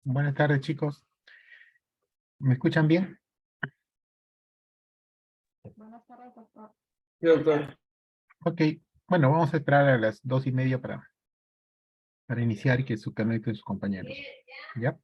Buenas tardes, chicos. ¿Me escuchan bien? Sí, doctor. Ok. Bueno, vamos a esperar a las 2:30 para iniciar y que su conecten sus compañeros. ¿Ya?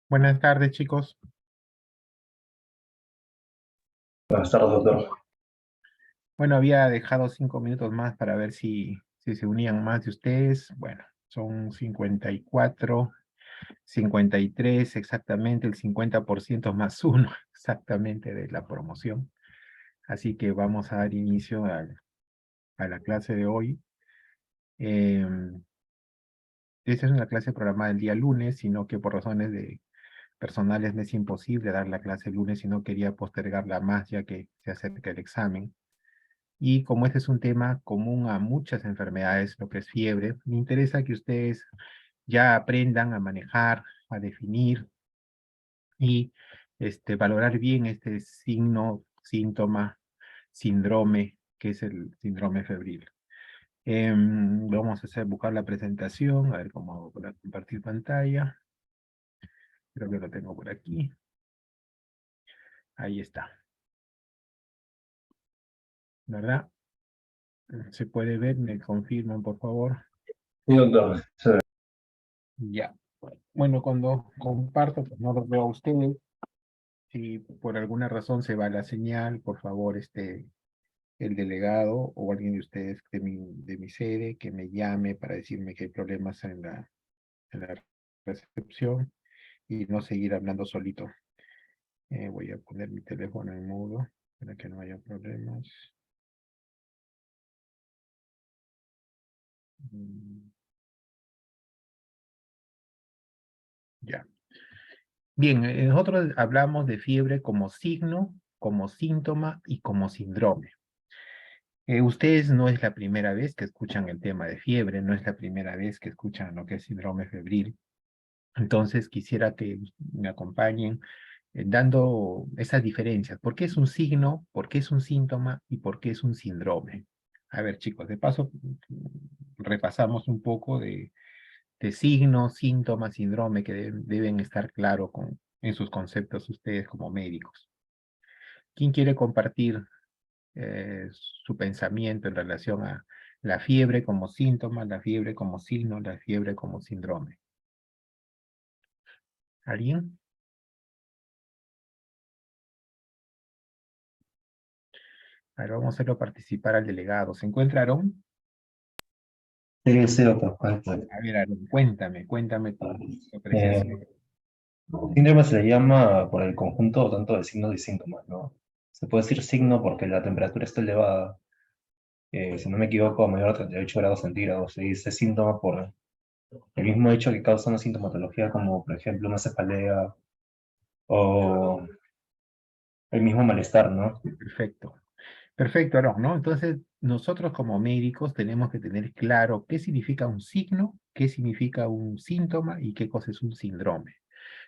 Buenas tardes, chicos. Buenas tardes, doctor. Bueno, había dejado 5 minutos más para ver si se unían más de ustedes. Bueno, son 54, 53 exactamente, el 50% más uno exactamente de la promoción. Así que vamos a dar inicio a la clase de hoy. Esta es una clase programada el día lunes, sino que por razones personales me es imposible dar la clase el lunes, sino quería postergarla más ya que se acerca el examen. Y como este es un tema común a muchas enfermedades, lo que es fiebre, me interesa que ustedes ya aprendan a manejar, a definir y valorar bien este signo, síntoma, síndrome, que es el síndrome febril. Vamos a buscar la presentación, a ver cómo hago para compartir pantalla. Creo que lo tengo por aquí. Ahí está. ¿Verdad? ¿Se puede ver? ¿Me confirman, por favor? Sí, doctor. Sí. Ya. Bueno, cuando comparto, pues no los veo a ustedes. Si por alguna razón se va la señal, por favor, el delegado o alguien de ustedes de mi sede que me llame para decirme que hay problemas en la recepción y no seguir hablando solito. Voy a poner mi teléfono en mudo para que no haya problemas. Mm, Ya. Bien, nosotros hablamos de fiebre como signo, como síntoma y como síndrome. Ustedes no es la primera vez que escuchan el tema de fiebre, no es la primera vez que escuchan lo que es síndrome febril. Entonces quisiera que me acompañen dando esas diferencias. ¿Por qué es un signo? ¿Por qué es un síntoma? ¿Y por qué es un síndrome? A ver, chicos, de paso repasamos un poco de signo, síntoma, síndrome que deben estar claros en sus conceptos ustedes como médicos. ¿Quién quiere compartir su pensamiento en relación a la fiebre como síntoma, la fiebre como signo, la fiebre como síndrome? ¿Alguien? Ahora vamos a hacerlo participar al delegado. ¿Se encuentra Aarón? Sí, sí, doctor. Cuéntame. A ver, Aarón, cuéntame tu apreciación. Eh, Síndrome se le llama por el conjunto tanto de signos y síntomas, ¿no? Se puede decir signo porque la temperatura está elevada, si no me equivoco, a mayor de 38 grados centígrados. Se dice síntoma por el mismo hecho que causa una sintomatología como, por ejemplo, una cefalea o el mismo malestar, ¿no? Perfecto. Perfecto, Aarón, ¿no? Entonces, nosotros como médicos tenemos que tener claro qué significa un signo, qué significa un síntoma y qué cosa es un síndrome.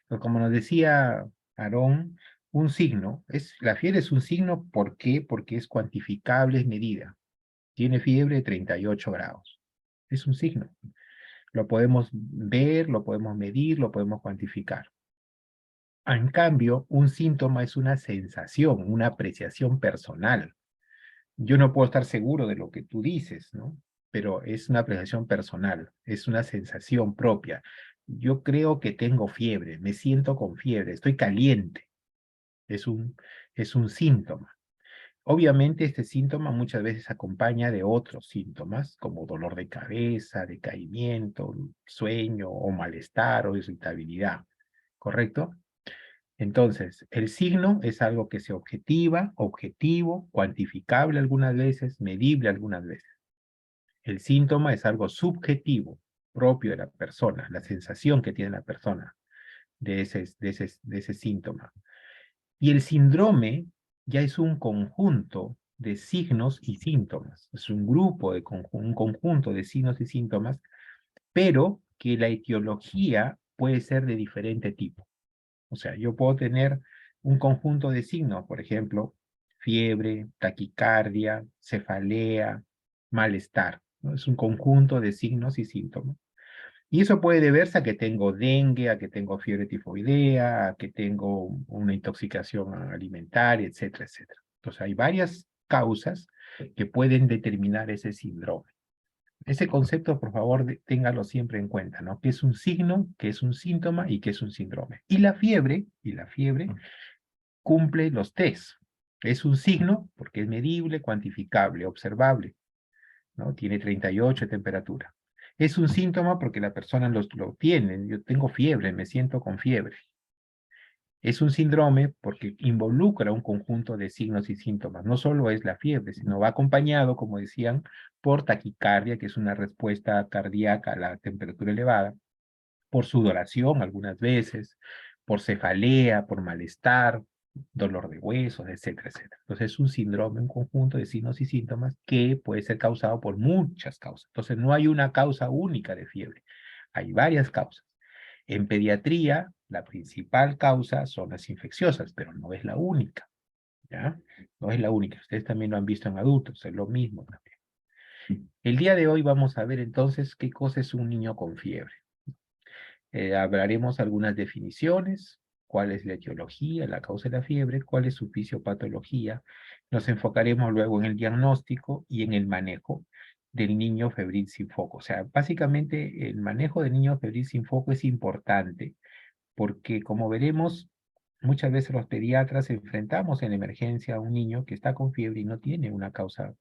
Entonces, como nos decía Aarón, un signo, la fiebre es un signo, ¿por qué? Porque es cuantificable, es medida. Tiene fiebre de 38 grados. Es un signo. Lo podemos ver, lo podemos medir, lo podemos cuantificar. En cambio, un síntoma es una sensación, una apreciación personal. Yo no puedo estar seguro de lo que tú dices, ¿no? Pero es una apreciación personal, es una sensación propia. Yo creo que tengo fiebre, me siento con fiebre, estoy caliente. Es un, es un síntoma. Obviamente este síntoma muchas veces acompaña de otros síntomas como dolor de cabeza, decaimiento, sueño o malestar o irritabilidad, ¿correcto? Entonces, el signo es algo que se objetiva, objetivo, cuantificable algunas veces, medible algunas veces. El síntoma es algo subjetivo, propio de la persona, la sensación que tiene la persona de ese síntoma. Y el síndrome ya es un conjunto de signos y síntomas. Es un grupo un conjunto de signos y síntomas, pero que la etiología puede ser de diferente tipo. O sea, yo puedo tener un conjunto de signos, por ejemplo, fiebre, taquicardia, cefalea, malestar, ¿no? Es un conjunto de signos y síntomas. Y eso puede deberse a que tengo dengue, a que tengo fiebre tifoidea, a que tengo una intoxicación alimentaria, etcétera, etcétera. Entonces hay varias causas que pueden determinar ese síndrome. Ese concepto, por favor, téngalo siempre en cuenta, ¿no? ¿Qué es un signo, qué es un síntoma y qué es un síndrome? Y la fiebre cumple los test. Es un signo porque es medible, cuantificable, observable, ¿no? Tiene 38 de temperatura. Es un síntoma porque la persona lo tiene. Yo tengo fiebre, me siento con fiebre. Es un síndrome porque involucra un conjunto de signos y síntomas. No solo es la fiebre, sino va acompañado, como decían, por taquicardia, que es una respuesta cardíaca a la temperatura elevada, por sudoración algunas veces, por cefalea, por malestar, dolor de huesos, etcétera, etcétera. Entonces es un síndrome, un conjunto de signos y síntomas que puede ser causado por muchas causas. Entonces no hay una causa única de fiebre, hay varias causas. En pediatría, la principal causa son las infecciosas, pero no es la única, ¿ya? No es la única. Ustedes también lo han visto en adultos, es lo mismo también. El día de hoy vamos a ver entonces qué cosa es un niño con fiebre. Hablaremos algunas definiciones, cuál es la etiología, la causa de la fiebre, cuál es su fisiopatología. Nos enfocaremos luego en el diagnóstico y en el manejo del niño febril sin foco. O sea, básicamente el manejo del niño febril sin foco es importante porque, como veremos, muchas veces los pediatras enfrentamos en emergencia a un niño que está con fiebre y no tiene una causa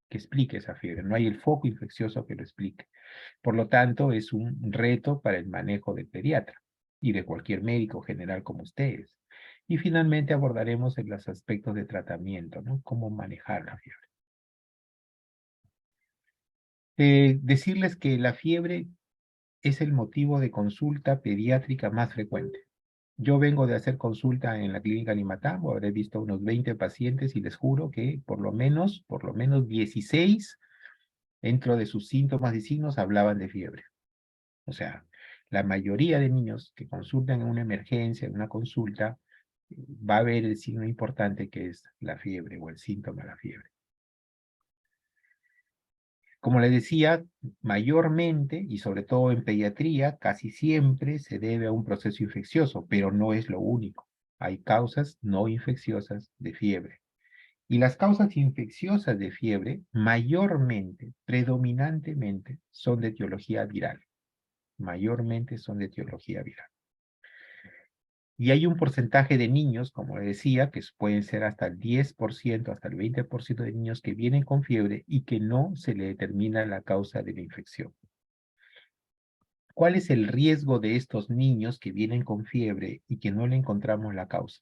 que explique esa fiebre, no hay el foco infeccioso que lo explique. Por lo tanto, es un reto para el manejo del pediatra y de cualquier médico general como ustedes. Y finalmente abordaremos en los aspectos de tratamiento, ¿no? Cómo manejar la fiebre. Decirles que la fiebre es el motivo de consulta pediátrica más frecuente. Yo vengo de hacer consulta en la clínica Limatambo, habré visto unos 20 pacientes y les juro que por lo menos 16 dentro de sus síntomas y signos hablaban de fiebre. O sea, la mayoría de niños que consultan en una emergencia, en una consulta, va a ver el signo importante que es la fiebre o el síntoma de la fiebre. Como les decía, mayormente y sobre todo en pediatría, casi siempre se debe a un proceso infeccioso, pero no es lo único. Hay causas no infecciosas de fiebre. Y las causas infecciosas de fiebre, mayormente, predominantemente, son de etiología viral. Mayormente son de etiología viral. Y hay un porcentaje de niños, como les decía, que pueden ser hasta el 10%, hasta el 20% de niños que vienen con fiebre y que no se le determina la causa de la infección. ¿Cuál es el riesgo de estos niños que vienen con fiebre y que no le encontramos la causa?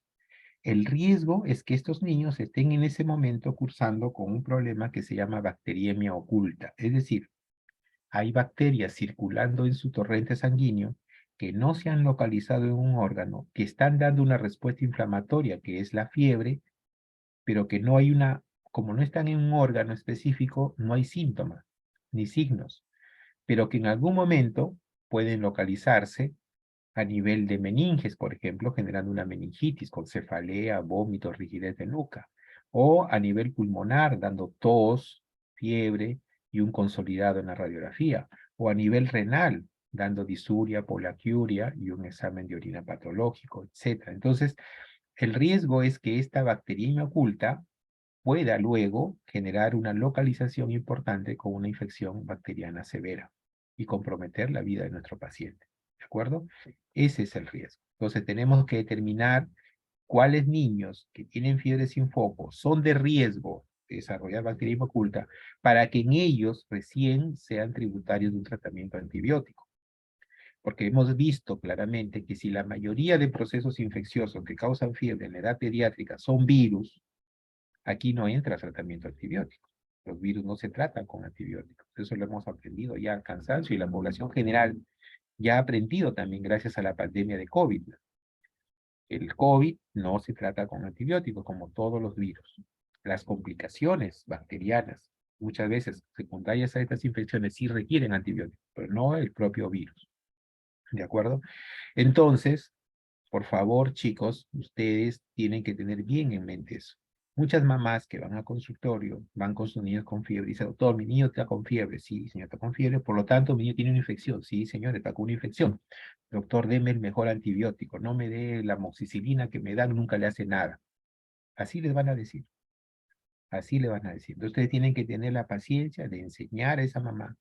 El riesgo es que estos niños estén en ese momento cursando con un problema que se llama bacteriemia oculta. Es decir, hay bacterias circulando en su torrente sanguíneo que no se han localizado en un órgano, que están dando una respuesta inflamatoria, que es la fiebre, pero que no hay una, como no están en un órgano específico, no hay síntomas ni signos, pero que en algún momento pueden localizarse a nivel de meninges, por ejemplo, generando una meningitis con cefalea, vómito, rigidez de nuca, o a nivel pulmonar, dando tos, fiebre y un consolidado en la radiografía, o a nivel renal, dando disuria, poliaquiuria y un examen de orina patológico, etc. Entonces, el riesgo es que esta bacteriemia oculta pueda luego generar una localización importante con una infección bacteriana severa y comprometer la vida de nuestro paciente. ¿De acuerdo? Ese es el riesgo. Entonces tenemos que determinar cuáles niños que tienen fiebre sin foco son de riesgo de desarrollar bacteriemia oculta para que en ellos recién sean tributarios de un tratamiento antibiótico. Porque hemos visto claramente que si la mayoría de procesos infecciosos que causan fiebre en la edad pediátrica son virus, aquí no entra tratamiento antibiótico. Los virus no se tratan con antibióticos. Eso lo hemos aprendido ya al cansancio y la población general ya ha aprendido también gracias a la pandemia de COVID. El COVID no se trata con antibióticos como todos los virus. Las complicaciones bacterianas, muchas veces secundarias a estas infecciones, sí requieren antibióticos, pero no el propio virus. ¿De acuerdo? Entonces, por favor, chicos, ustedes tienen que tener bien en mente eso. Muchas mamás que van al consultorio, van con sus niños con fiebre, y dicen, doctor, mi niño está con fiebre. Sí, señor, está con fiebre, por lo tanto, mi niño tiene una infección. Sí, señor, está con una infección. Doctor, deme el mejor antibiótico, no me dé la amoxicilina que me dan, nunca le hace nada. Así les van a decir, así le van a decir. Entonces, ustedes tienen que tener la paciencia de enseñar a esa mamá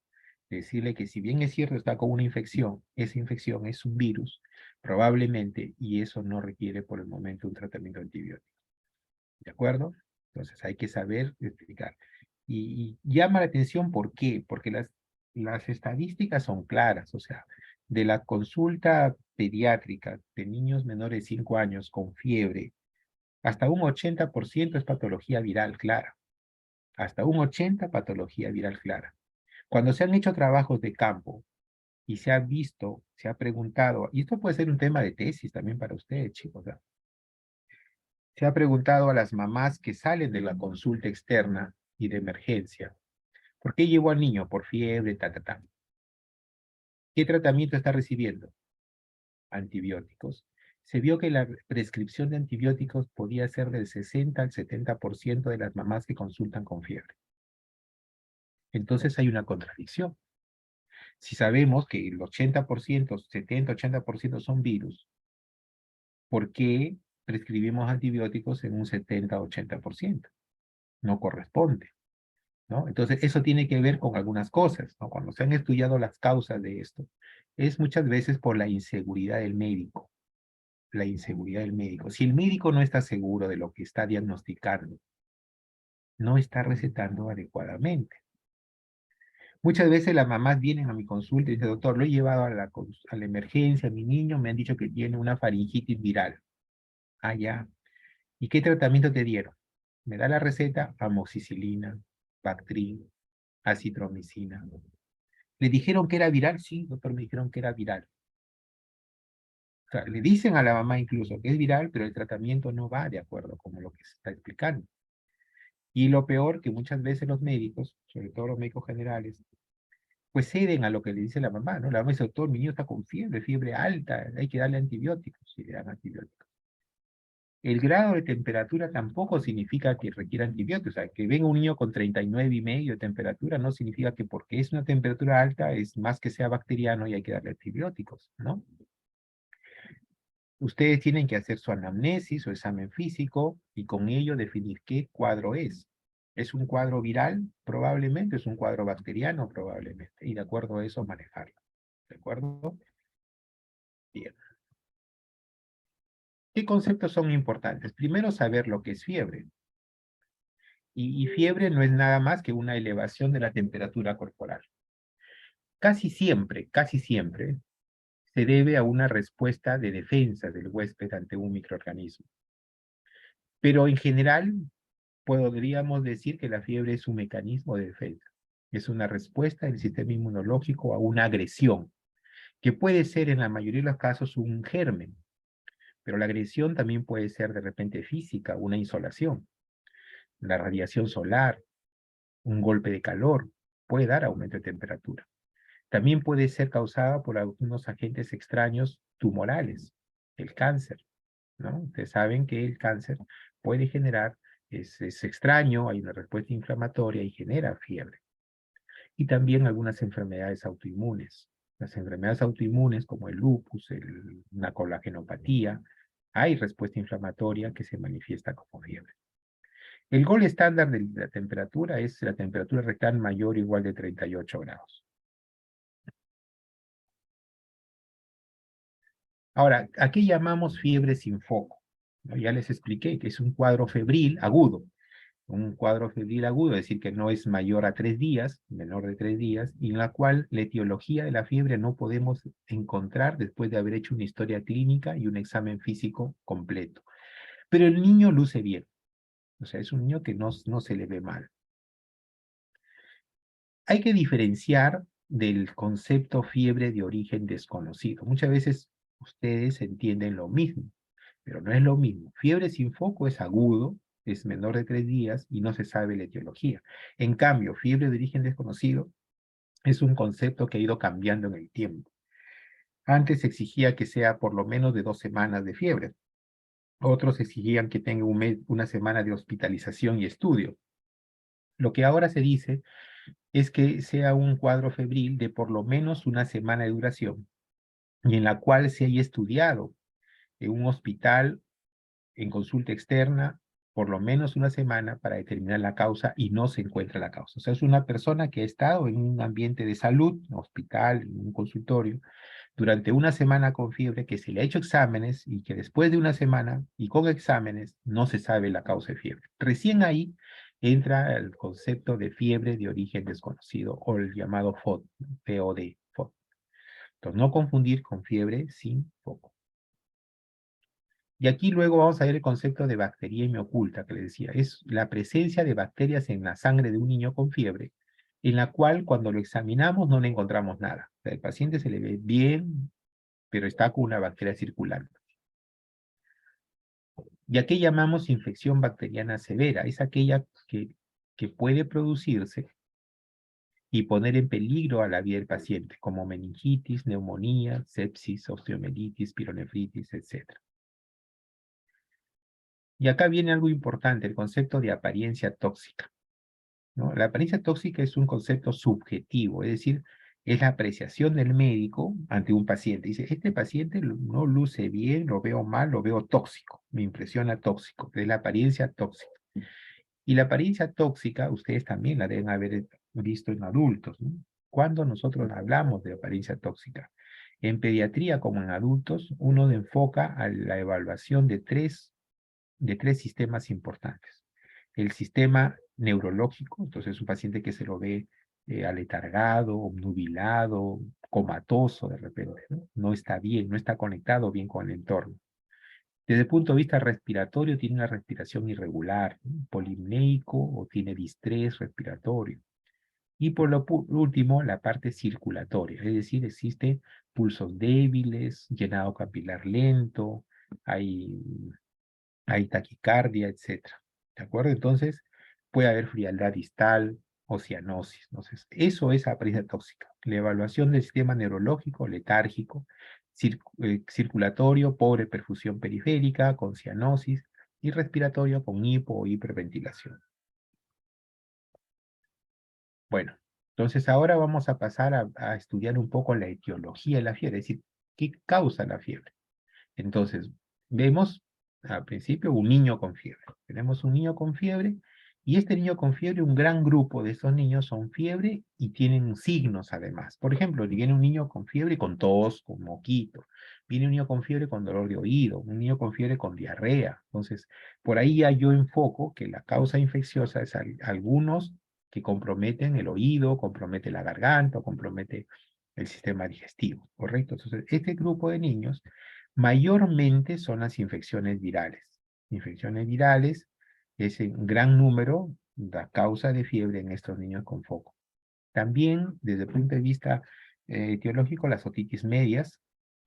decirle que si bien es cierto está con una infección, esa infección es un virus, probablemente, y eso no requiere por el momento un tratamiento antibiótico. ¿De acuerdo? Entonces hay que saber explicar. Y llama la atención, ¿por qué? Porque las estadísticas son claras, o sea, de la consulta pediátrica de niños menores de 5 años con fiebre, hasta un 80% es patología viral clara. Hasta un 80% patología viral clara. Cuando se han hecho trabajos de campo y se ha visto, se ha preguntado, y esto puede ser un tema de tesis también para ustedes, chicos, ¿verdad? Se ha preguntado a las mamás que salen de la consulta externa y de emergencia, ¿por qué llevó al niño? Por fiebre, ta. ¿Qué tratamiento está recibiendo? Antibióticos. Se vio que la prescripción de antibióticos podía ser del 60 al 70% de las mamás que consultan con fiebre. Entonces hay una contradicción. Si sabemos que el 80%, 70, 80% son virus, ¿por qué prescribimos antibióticos en un 70, 80%? No corresponde, ¿no? Entonces, eso tiene que ver con algunas cosas, ¿no? Cuando se han estudiado las causas de esto, es muchas veces por la inseguridad del médico, la inseguridad del médico. Si el médico no está seguro de lo que está diagnosticando, no está recetando adecuadamente. Muchas veces las mamás vienen a mi consulta y dicen, doctor, lo he llevado a la emergencia, a mi niño me han dicho que tiene una faringitis viral. Ah, ya. ¿Y qué tratamiento te dieron? Me da la receta, amoxicilina, Bactrim, acitromicina. ¿Le dijeron que era viral? Sí, doctor, me dijeron que era viral. O sea, le dicen a la mamá incluso que es viral, pero el tratamiento no va de acuerdo con lo que se está explicando. Y lo peor, que muchas veces los médicos, sobre todo los médicos generales, pues ceden a lo que le dice la mamá, ¿no? La mamá dice, doctor, mi niño está con fiebre, fiebre alta, hay que darle antibióticos, y le dan antibióticos. El grado de temperatura tampoco significa que requiera antibióticos. O sea, que venga un niño con 39,5 de temperatura no significa que porque es una temperatura alta es más que sea bacteriano y hay que darle antibióticos, ¿no? Ustedes tienen que hacer su anamnesis, su examen físico y con ello definir qué cuadro es. ¿Es un cuadro viral? Probablemente. ¿Es un cuadro bacteriano? Probablemente. Y de acuerdo a eso manejarlo. ¿De acuerdo? Bien. ¿Qué conceptos son importantes? Primero, saber lo que es fiebre. Y fiebre no es nada más que una elevación de la temperatura corporal. Casi siempre, se debe a una respuesta de defensa del huésped ante un microorganismo. Pero en general, podríamos decir que la fiebre es un mecanismo de defensa. Es una respuesta del sistema inmunológico a una agresión, que puede ser en la mayoría de los casos un germen, pero la agresión también puede ser de repente física, una insolación, la radiación solar, un golpe de calor, puede dar aumento de temperatura. También puede ser causada por algunos agentes extraños tumorales, el cáncer, ¿no? Ustedes saben que el cáncer puede generar, es extraño, hay una respuesta inflamatoria y genera fiebre. Y también algunas enfermedades autoinmunes. Las enfermedades autoinmunes como el lupus, una colagenopatía, hay respuesta inflamatoria que se manifiesta como fiebre. El gol estándar de la temperatura es la temperatura rectal mayor o igual de 38 grados. Ahora, ¿a qué llamamos fiebre sin foco? ¿No? Ya les expliqué que es un cuadro febril agudo. Un cuadro febril agudo, es decir, que no es mayor a 3 días, menor de 3 días, y en la cual la etiología de la fiebre no podemos encontrar después de haber hecho una historia clínica y un examen físico completo. Pero el niño luce bien. O sea, es un niño que no se le ve mal. Hay que diferenciar del concepto fiebre de origen desconocido. Muchas veces ustedes entienden lo mismo, pero no es lo mismo. Fiebre sin foco es agudo, es menor de 3 días y no se sabe la etiología. En cambio, fiebre de origen desconocido es un concepto que ha ido cambiando en el tiempo. Antes se exigía que sea por lo menos de 2 semanas de fiebre. Otros exigían que tenga un mes, una semana de hospitalización y estudio. Lo que ahora se dice es que sea un cuadro febril de por lo menos una semana de duración y en la cual se haya estudiado en un hospital, en consulta externa por lo menos una semana para determinar la causa y no se encuentra la causa. O sea, es una persona que ha estado en un ambiente de salud, hospital, en un consultorio, durante una semana con fiebre, que se le ha hecho exámenes y que después de una semana y con exámenes no se sabe la causa de fiebre. Recién ahí entra el concepto de fiebre de origen desconocido o el llamado FOD, POD, FOD. Entonces, no confundir con fiebre sin foco. Y aquí luego vamos a ver el concepto de bacteriemia oculta, que les decía. Es la presencia de bacterias en la sangre de un niño con fiebre, en la cual cuando lo examinamos no le encontramos nada. O sea, el paciente se le ve bien, pero está con una bacteria circulante. ¿Y a qué llamamos infección bacteriana severa? Es aquella que puede producirse y poner en peligro a la vida del paciente, como meningitis, neumonía, sepsis, osteomelitis, pielonefritis, etc. Y acá viene algo importante, el concepto de apariencia tóxica, ¿no? La apariencia tóxica es un concepto subjetivo, es decir, es la apreciación del médico ante un paciente. Dice, este paciente no luce bien, lo veo mal, lo veo tóxico, me impresiona tóxico, es la apariencia tóxica. Y la apariencia tóxica, ustedes también la deben haber visto en adultos, ¿no? Cuando nosotros hablamos de apariencia tóxica, en pediatría como en adultos, uno enfoca a la evaluación de tres sistemas importantes. El sistema neurológico, entonces es un paciente que se lo ve aletargado, obnubilado, comatoso de repente, ¿no? No está bien, no está conectado bien con el entorno. Desde el punto de vista respiratorio, tiene una respiración irregular, ¿no? Polimneico o tiene distrés respiratorio. Y por lo último, la parte circulatoria, es decir, existen pulsos débiles, llenado capilar lento, hay taquicardia, etcétera. ¿De acuerdo? Entonces, puede haber frialdad distal o cianosis. Entonces, eso es apariencia tóxica. La evaluación del sistema neurológico, letárgico, circulatorio, pobre perfusión periférica, con cianosis, y respiratorio con hipo o hiperventilación. Bueno, entonces ahora vamos a pasar a estudiar un poco la etiología de la fiebre, es decir, ¿qué causa la fiebre? Entonces, vemos al principio un niño con fiebre. Tenemos un niño con fiebre y este niño con fiebre, un gran grupo de estos niños son fiebre y tienen signos además. Por ejemplo, viene un niño con fiebre con tos, con moquito. Viene un niño con fiebre con dolor de oído, un niño con fiebre con diarrea. Entonces, por ahí ya yo enfoco que la causa infecciosa es algunos que comprometen el oído, compromete la garganta, compromete el sistema digestivo, ¿correcto? Entonces, este grupo de niños mayormente son las infecciones virales. Infecciones virales es en gran número la causa de fiebre en estos niños con foco. También, desde el punto de vista etiológico, las otitis medias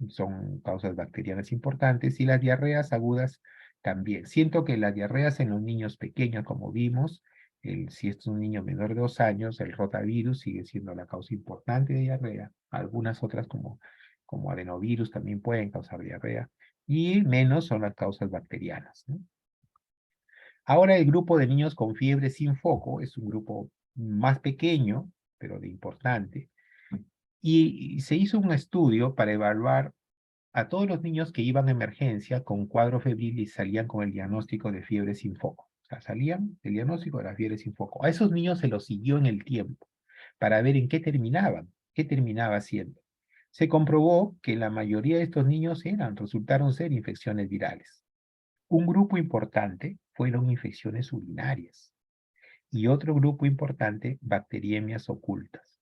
son causas bacterianas importantes y las diarreas agudas también. Siento que las diarreas en los niños pequeños, como vimos, si es un niño menor de 2 años, el rotavirus sigue siendo la causa importante de diarrea. Algunas otras como adenovirus también pueden causar diarrea. Y menos son las causas bacterianas, ¿no? Ahora el grupo de niños con fiebre sin foco es un grupo más pequeño, pero de importante. Y se hizo un estudio para evaluar a todos los niños que iban a emergencia con cuadro febril y salían con el diagnóstico de fiebre sin foco. O sea, salían del diagnóstico de la fiebre sin foco. A esos niños se los siguió en el tiempo para ver en qué terminaba siendo. Se comprobó que la mayoría de estos niños resultaron ser infecciones virales. Un grupo importante fueron infecciones urinarias y otro grupo importante, bacteriemias ocultas.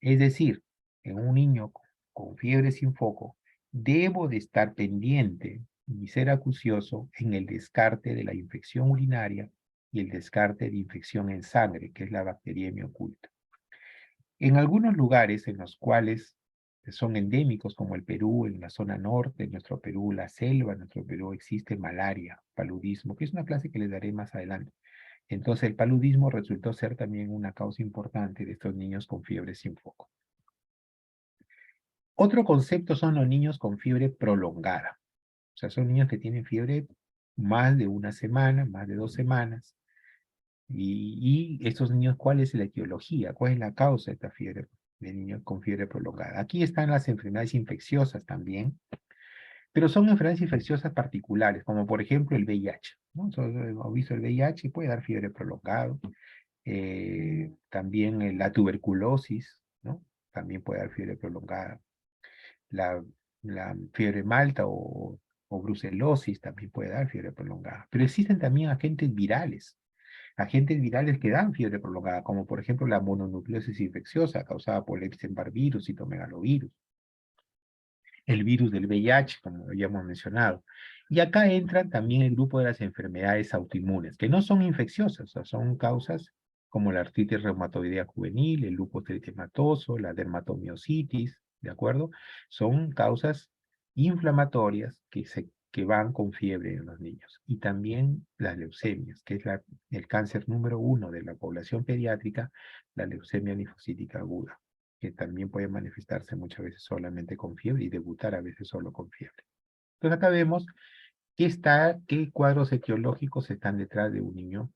Es decir, en un niño con fiebre sin foco, debo de estar pendiente y ser acucioso en el descarte de la infección urinaria y el descarte de infección en sangre, que es la bacteriemia oculta. En algunos lugares en los cuales son endémicos, como el Perú, en la zona norte, en nuestro Perú, la selva, en nuestro Perú existe malaria, paludismo, que es una clase que les daré más adelante. Entonces el paludismo resultó ser también una causa importante de estos niños con fiebre sin foco. Otro concepto son los niños con fiebre prolongada. O sea, son niños que tienen fiebre más de una semana, más de 2 semanas. Y estos niños, ¿cuál es la etiología? ¿Cuál es la causa de esta fiebre de niños con fiebre prolongada? Aquí están las enfermedades infecciosas también. Pero son enfermedades infecciosas particulares, como por ejemplo el VIH, ¿no? Entonces, hemos visto el VIH puede dar fiebre prolongada, también la tuberculosis, ¿no? También puede dar fiebre prolongada. La, la fiebre malta o brucelosis también puede dar fiebre prolongada. Pero existen también agentes virales que dan fiebre prolongada, como por ejemplo la mononucleosis infecciosa causada por el Epstein-Barr virus, citomegalovirus, el virus del VIH, como ya hemos mencionado. Y acá entran también el grupo de las enfermedades autoinmunes, que no son infecciosas, o sea, son causas como la artritis reumatoidea juvenil, el lupus eritematoso, la dermatomiositis, ¿de acuerdo? Son causas inflamatorias que van con fiebre en los niños. Y también las leucemias, que es el cáncer número 1 de la población pediátrica, la leucemia linfocítica aguda, que también puede manifestarse muchas veces solamente con fiebre y debutar a veces solo con fiebre. Entonces acá vemos qué cuadros etiológicos están detrás de un niño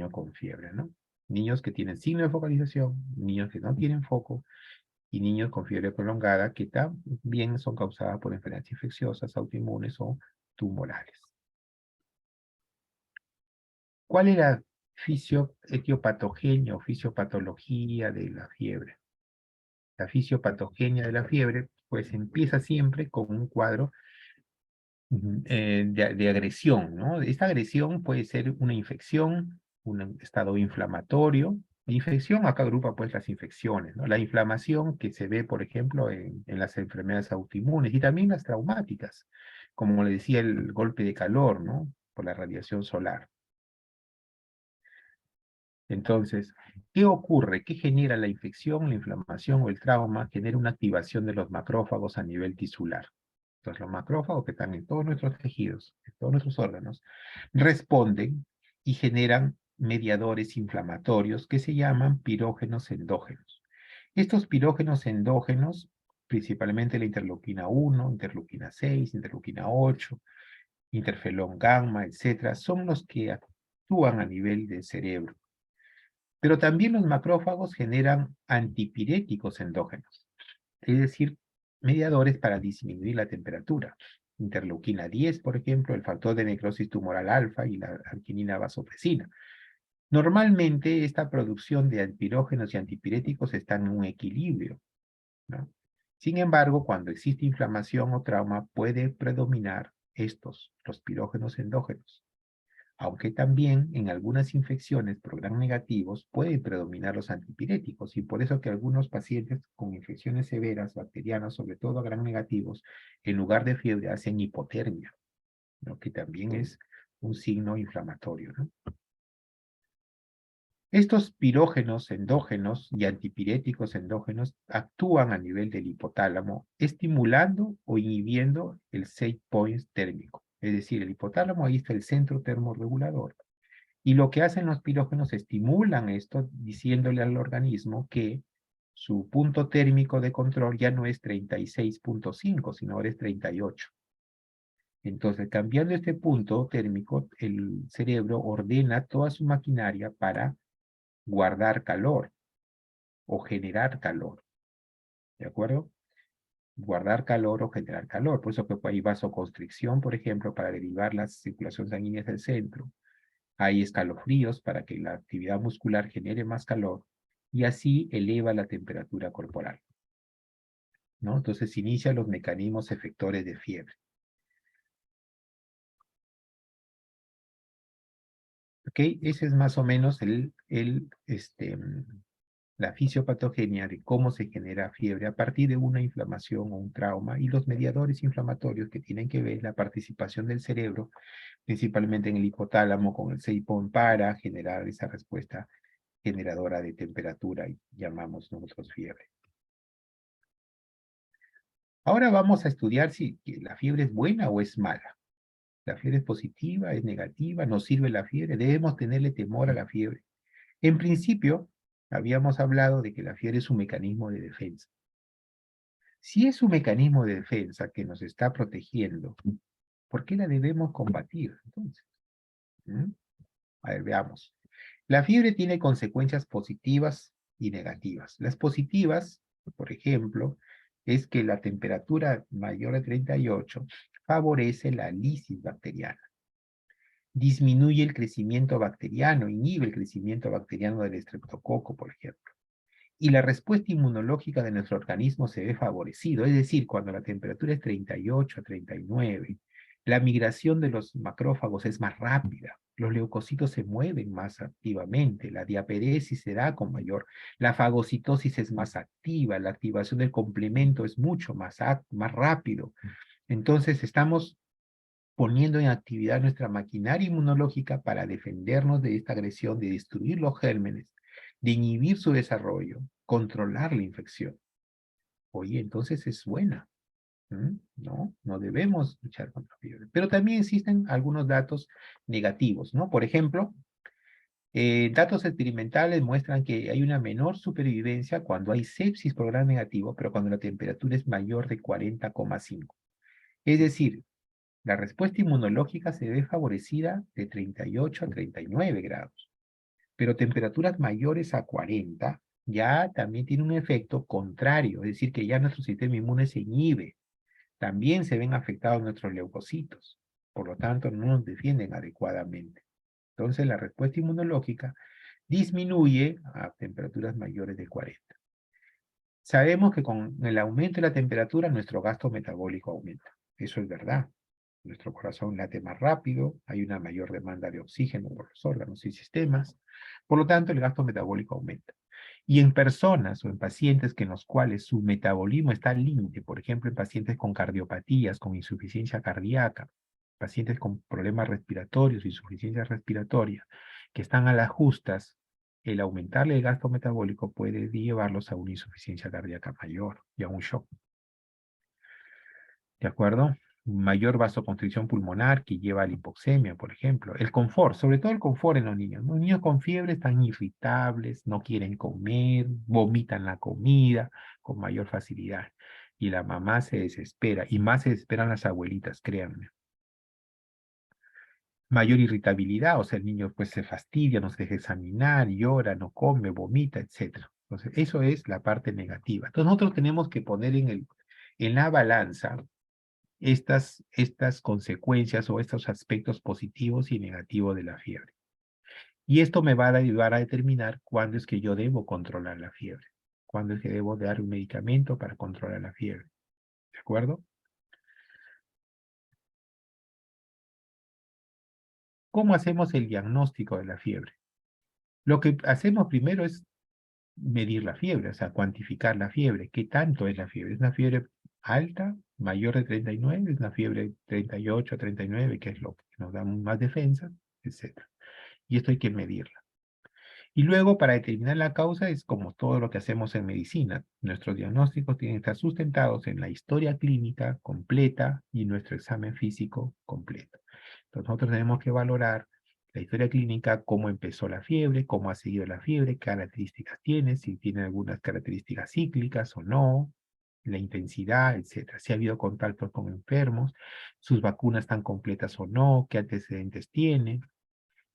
con fiebre, ¿no? Niños que tienen signo de focalización, niños que no tienen foco, y niños con fiebre prolongada que también son causadas por enfermedades infecciosas, autoinmunes o tumorales. ¿Cuál es la etiopatogenia o fisiopatología de la fiebre? La fisiopatogenia de la fiebre, pues empieza siempre con un cuadro de agresión, ¿no? Esta agresión puede ser una infección, un estado inflamatorio. La infección, acá agrupa pues las infecciones, ¿no? La inflamación que se ve, por ejemplo, en las enfermedades autoinmunes y también las traumáticas, como le decía, el golpe de calor, ¿no? Por la radiación solar. Entonces, ¿qué ocurre? ¿Qué genera la infección, la inflamación o el trauma? Genera una activación de los macrófagos a nivel tisular. Entonces, los macrófagos que están en todos nuestros tejidos, en todos nuestros órganos, responden y generan mediadores inflamatorios que se llaman pirógenos endógenos. Estos pirógenos endógenos, principalmente la interleuquina 1, interleuquina 6, interleuquina 8, interferón gamma, etcétera, son los que actúan a nivel del cerebro. Pero también los macrófagos generan antipiréticos endógenos, es decir, mediadores para disminuir la temperatura. Interleuquina 10, por ejemplo, el factor de necrosis tumoral alfa y la arginina vasopresina. Normalmente esta producción de antipirógenos y antipiréticos está en un equilibrio, ¿no? Sin embargo, cuando existe inflamación o trauma, puede predominar los pirógenos endógenos, aunque también en algunas infecciones por gram negativos pueden predominar los antipiréticos y por eso que algunos pacientes con infecciones severas bacterianas, sobre todo a gram negativos, en lugar de fiebre hacen hipotermia, ¿no? Que también es un signo inflamatorio, ¿no? Estos pirógenos endógenos y antipiréticos endógenos actúan a nivel del hipotálamo, estimulando o inhibiendo el set point térmico. Es decir, el hipotálamo, ahí está el centro termorregulador. Y lo que hacen los pirógenos, estimulan esto, diciéndole al organismo que su punto térmico de control ya no es 36.5, sino ahora es 38. Entonces, cambiando este punto térmico, el cerebro ordena toda su maquinaria para guardar calor o generar calor, ¿de acuerdo? Guardar calor o generar calor. Por eso que hay vasoconstricción, por ejemplo, para derivar la circulación sanguínea hacia el centro. Hay escalofríos para que la actividad muscular genere más calor y así eleva la temperatura corporal, ¿no? Entonces inician los mecanismos efectores de fiebre. ¿Ok? Ese es más o menos la fisiopatogenia de cómo se genera fiebre a partir de una inflamación o un trauma y los mediadores inflamatorios que tienen que ver la participación del cerebro, principalmente en el hipotálamo con el seipón para generar esa respuesta generadora de temperatura y llamamos nosotros fiebre. Ahora vamos a estudiar si la fiebre es buena o es mala. La fiebre es positiva, es negativa, nos sirve la fiebre, debemos tenerle temor a la fiebre. En principio, habíamos hablado de que la fiebre es un mecanismo de defensa. Si es un mecanismo de defensa que nos está protegiendo, ¿por qué la debemos combatir entonces? ¿Mm? A ver, veamos. La fiebre tiene consecuencias positivas y negativas. Las positivas, por ejemplo, es que la temperatura mayor de 38 favorece la lisis bacteriana. Disminuye el crecimiento bacteriano, inhibe el crecimiento bacteriano del estreptococo, por ejemplo. Y la respuesta inmunológica de nuestro organismo se ve favorecido, es decir, cuando la temperatura es 38 a 39, la migración de los macrófagos es más rápida, los leucocitos se mueven más activamente, la diaperesis se da con mayor, la fagocitosis es más activa, la activación del complemento es mucho más rápido. Entonces estamos poniendo en actividad nuestra maquinaria inmunológica para defendernos de esta agresión, de destruir los gérmenes, de inhibir su desarrollo, controlar la infección. Oye, entonces es buena. No, no debemos luchar contra la fiebre. Pero también existen algunos datos negativos, ¿no? Por ejemplo, datos experimentales muestran que hay una menor supervivencia cuando hay sepsis por gram negativo, pero cuando la temperatura es mayor de 40,5. Es decir, la respuesta inmunológica se ve favorecida de 38 a 39 grados, pero temperaturas mayores a 40 ya también tiene un efecto contrario, es decir, que ya nuestro sistema inmune se inhibe, también se ven afectados nuestros leucocitos, por lo tanto no nos defienden adecuadamente. Entonces la respuesta inmunológica disminuye a temperaturas mayores de 40. Sabemos que con el aumento de la temperatura nuestro gasto metabólico aumenta, eso es verdad. Nuestro corazón late más rápido, hay una mayor demanda de oxígeno por los órganos y sistemas, por lo tanto el gasto metabólico aumenta. Y en personas o en pacientes que en los cuales su metabolismo está al límite, por ejemplo en pacientes con cardiopatías, con insuficiencia cardíaca, pacientes con problemas respiratorios, insuficiencia respiratoria, que están a las justas, el aumentarle el gasto metabólico puede llevarlos a una insuficiencia cardíaca mayor y a un shock. ¿De acuerdo? Mayor vasoconstricción pulmonar que lleva a la hipoxemia, por ejemplo. El confort, sobre todo el confort en los niños. Los niños con fiebre están irritables, no quieren comer, vomitan la comida con mayor facilidad. Y la mamá se desespera, y más se desesperan las abuelitas, créanme. Mayor irritabilidad, o sea, el niño pues se fastidia, no se deja examinar, llora, no come, vomita, etc. Entonces, eso es la parte negativa. Entonces, nosotros tenemos que poner en la balanza estas consecuencias o estos aspectos positivos y negativos de la fiebre. Y esto me va a ayudar a determinar cuándo es que yo debo controlar la fiebre, cuándo es que debo dar un medicamento para controlar la fiebre. ¿De acuerdo? ¿Cómo hacemos el diagnóstico de la fiebre? Lo que hacemos primero es medir la fiebre, o sea, cuantificar la fiebre. ¿Qué tanto es la fiebre? ¿Es una fiebre alta, mayor de 39? ¿Es una fiebre 38, 39, que es lo que nos da más defensa, etcétera? Y esto hay que medirla. Y luego, para determinar la causa, es como todo lo que hacemos en medicina. Nuestros diagnósticos tienen que estar sustentados en la historia clínica completa y nuestro examen físico completo. Entonces, nosotros tenemos que valorar la historia clínica, cómo empezó la fiebre, cómo ha seguido la fiebre, qué características tiene, si tiene algunas características cíclicas o no, la intensidad, etcétera. Si ha habido contactos con enfermos, sus vacunas están completas o no, qué antecedentes tiene,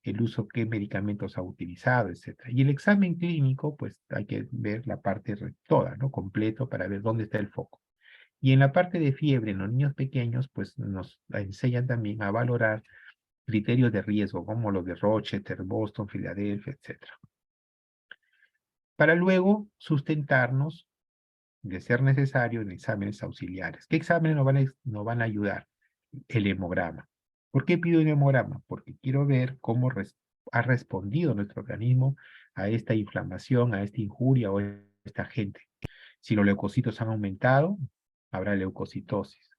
el uso, qué medicamentos ha utilizado, etcétera. Y el examen clínico, pues hay que ver la parte toda, ¿no? Completo para ver dónde está el foco. Y en la parte de fiebre en los niños pequeños, pues nos enseñan también a valorar criterios de riesgo, como los de Rochester, Boston, Filadelfia, etcétera. Para luego sustentarnos, de ser necesario, en exámenes auxiliares. ¿Qué exámenes nos van a ayudar? El hemograma. ¿Por qué pido un hemograma? Porque quiero ver cómo ha respondido nuestro organismo a esta inflamación, a esta injuria o a esta agente. Si los leucocitos han aumentado, habrá leucocitosis.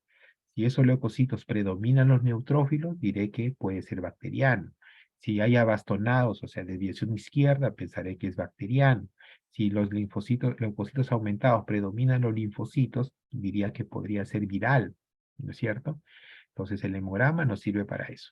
Si esos leucocitos predominan los neutrófilos, diré que puede ser bacteriano. Si hay abastonados, o sea, desviación izquierda, pensaré que es bacteriano. Si los leucocitos aumentados predominan los linfocitos, diría que podría ser viral, ¿no es cierto? Entonces el hemograma nos sirve para eso.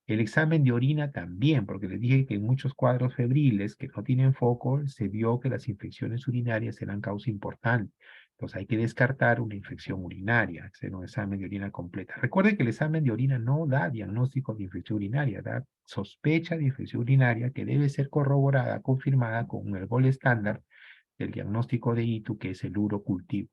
El examen de orina también, porque les dije que en muchos cuadros febriles que no tienen foco, se vio que las infecciones urinarias eran causa importante. Entonces hay que descartar una infección urinaria, hacer un examen de orina completa. Recuerden que el examen de orina no da diagnóstico de infección urinaria, da sospecha de infección urinaria que debe ser corroborada, confirmada con el gol estándar del diagnóstico de ITU, que es el urocultivo.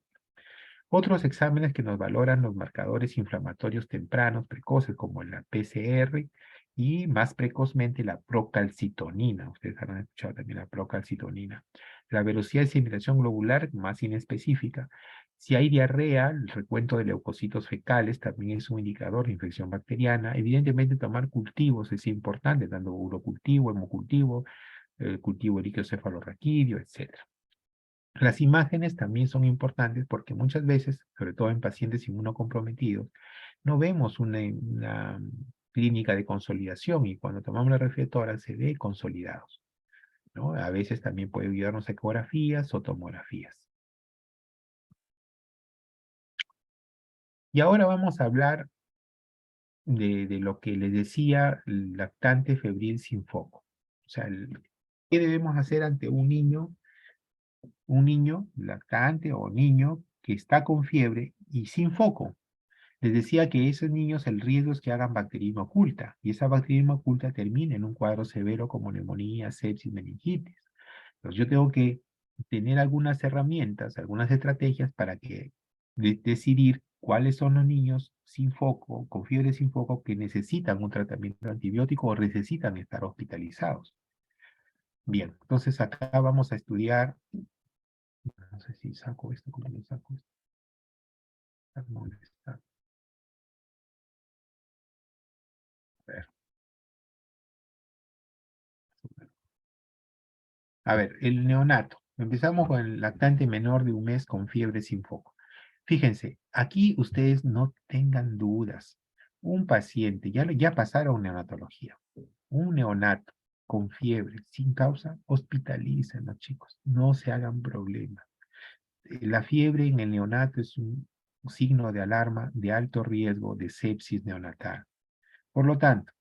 Otros exámenes que nos valoran los marcadores inflamatorios tempranos, precoces, como la PCR, y más precozmente la procalcitonina. Ustedes han escuchado también la procalcitonina. La velocidad de simulación globular más inespecífica. Si hay diarrea, el recuento de leucocitos fecales también es un indicador de infección bacteriana. Evidentemente, tomar cultivos es importante, tanto urocultivo, hemocultivo, el cultivo de líquido cefalorraquídeo, etc. Las imágenes también son importantes porque muchas veces, sobre todo en pacientes inmunocomprometidos, no vemos una clínica de consolidación y cuando tomamos la reflectora se ve consolidados, ¿no? A veces también puede ayudarnos ecografías o tomografías. Y ahora vamos a hablar de lo que les decía, lactante febril sin foco. O sea, ¿qué debemos hacer ante un niño lactante o niño que está con fiebre y sin foco? Les decía que esos niños el riesgo es que hagan bacteriemia oculta y esa bacteriemia oculta termina en un cuadro severo como neumonía, sepsis, meningitis. Entonces yo tengo que tener algunas herramientas, algunas estrategias para que decidir cuáles son los niños sin foco, con fiebre sin foco, que necesitan un tratamiento antibiótico o necesitan estar hospitalizados. Bien, entonces acá vamos a estudiar, no sé si saco esto, ¿cómo lo saco esto? No, está. A ver. A ver, el neonato. Empezamos con el lactante menor de un mes con fiebre sin foco. Fíjense, aquí ustedes no tengan dudas. Un paciente, ya pasaron neonatología, un neonato con fiebre sin causa, hospitalícenlo, chicos. No se hagan problemas. La fiebre en el neonato es un signo de alarma de alto riesgo de sepsis neonatal. Por lo tanto,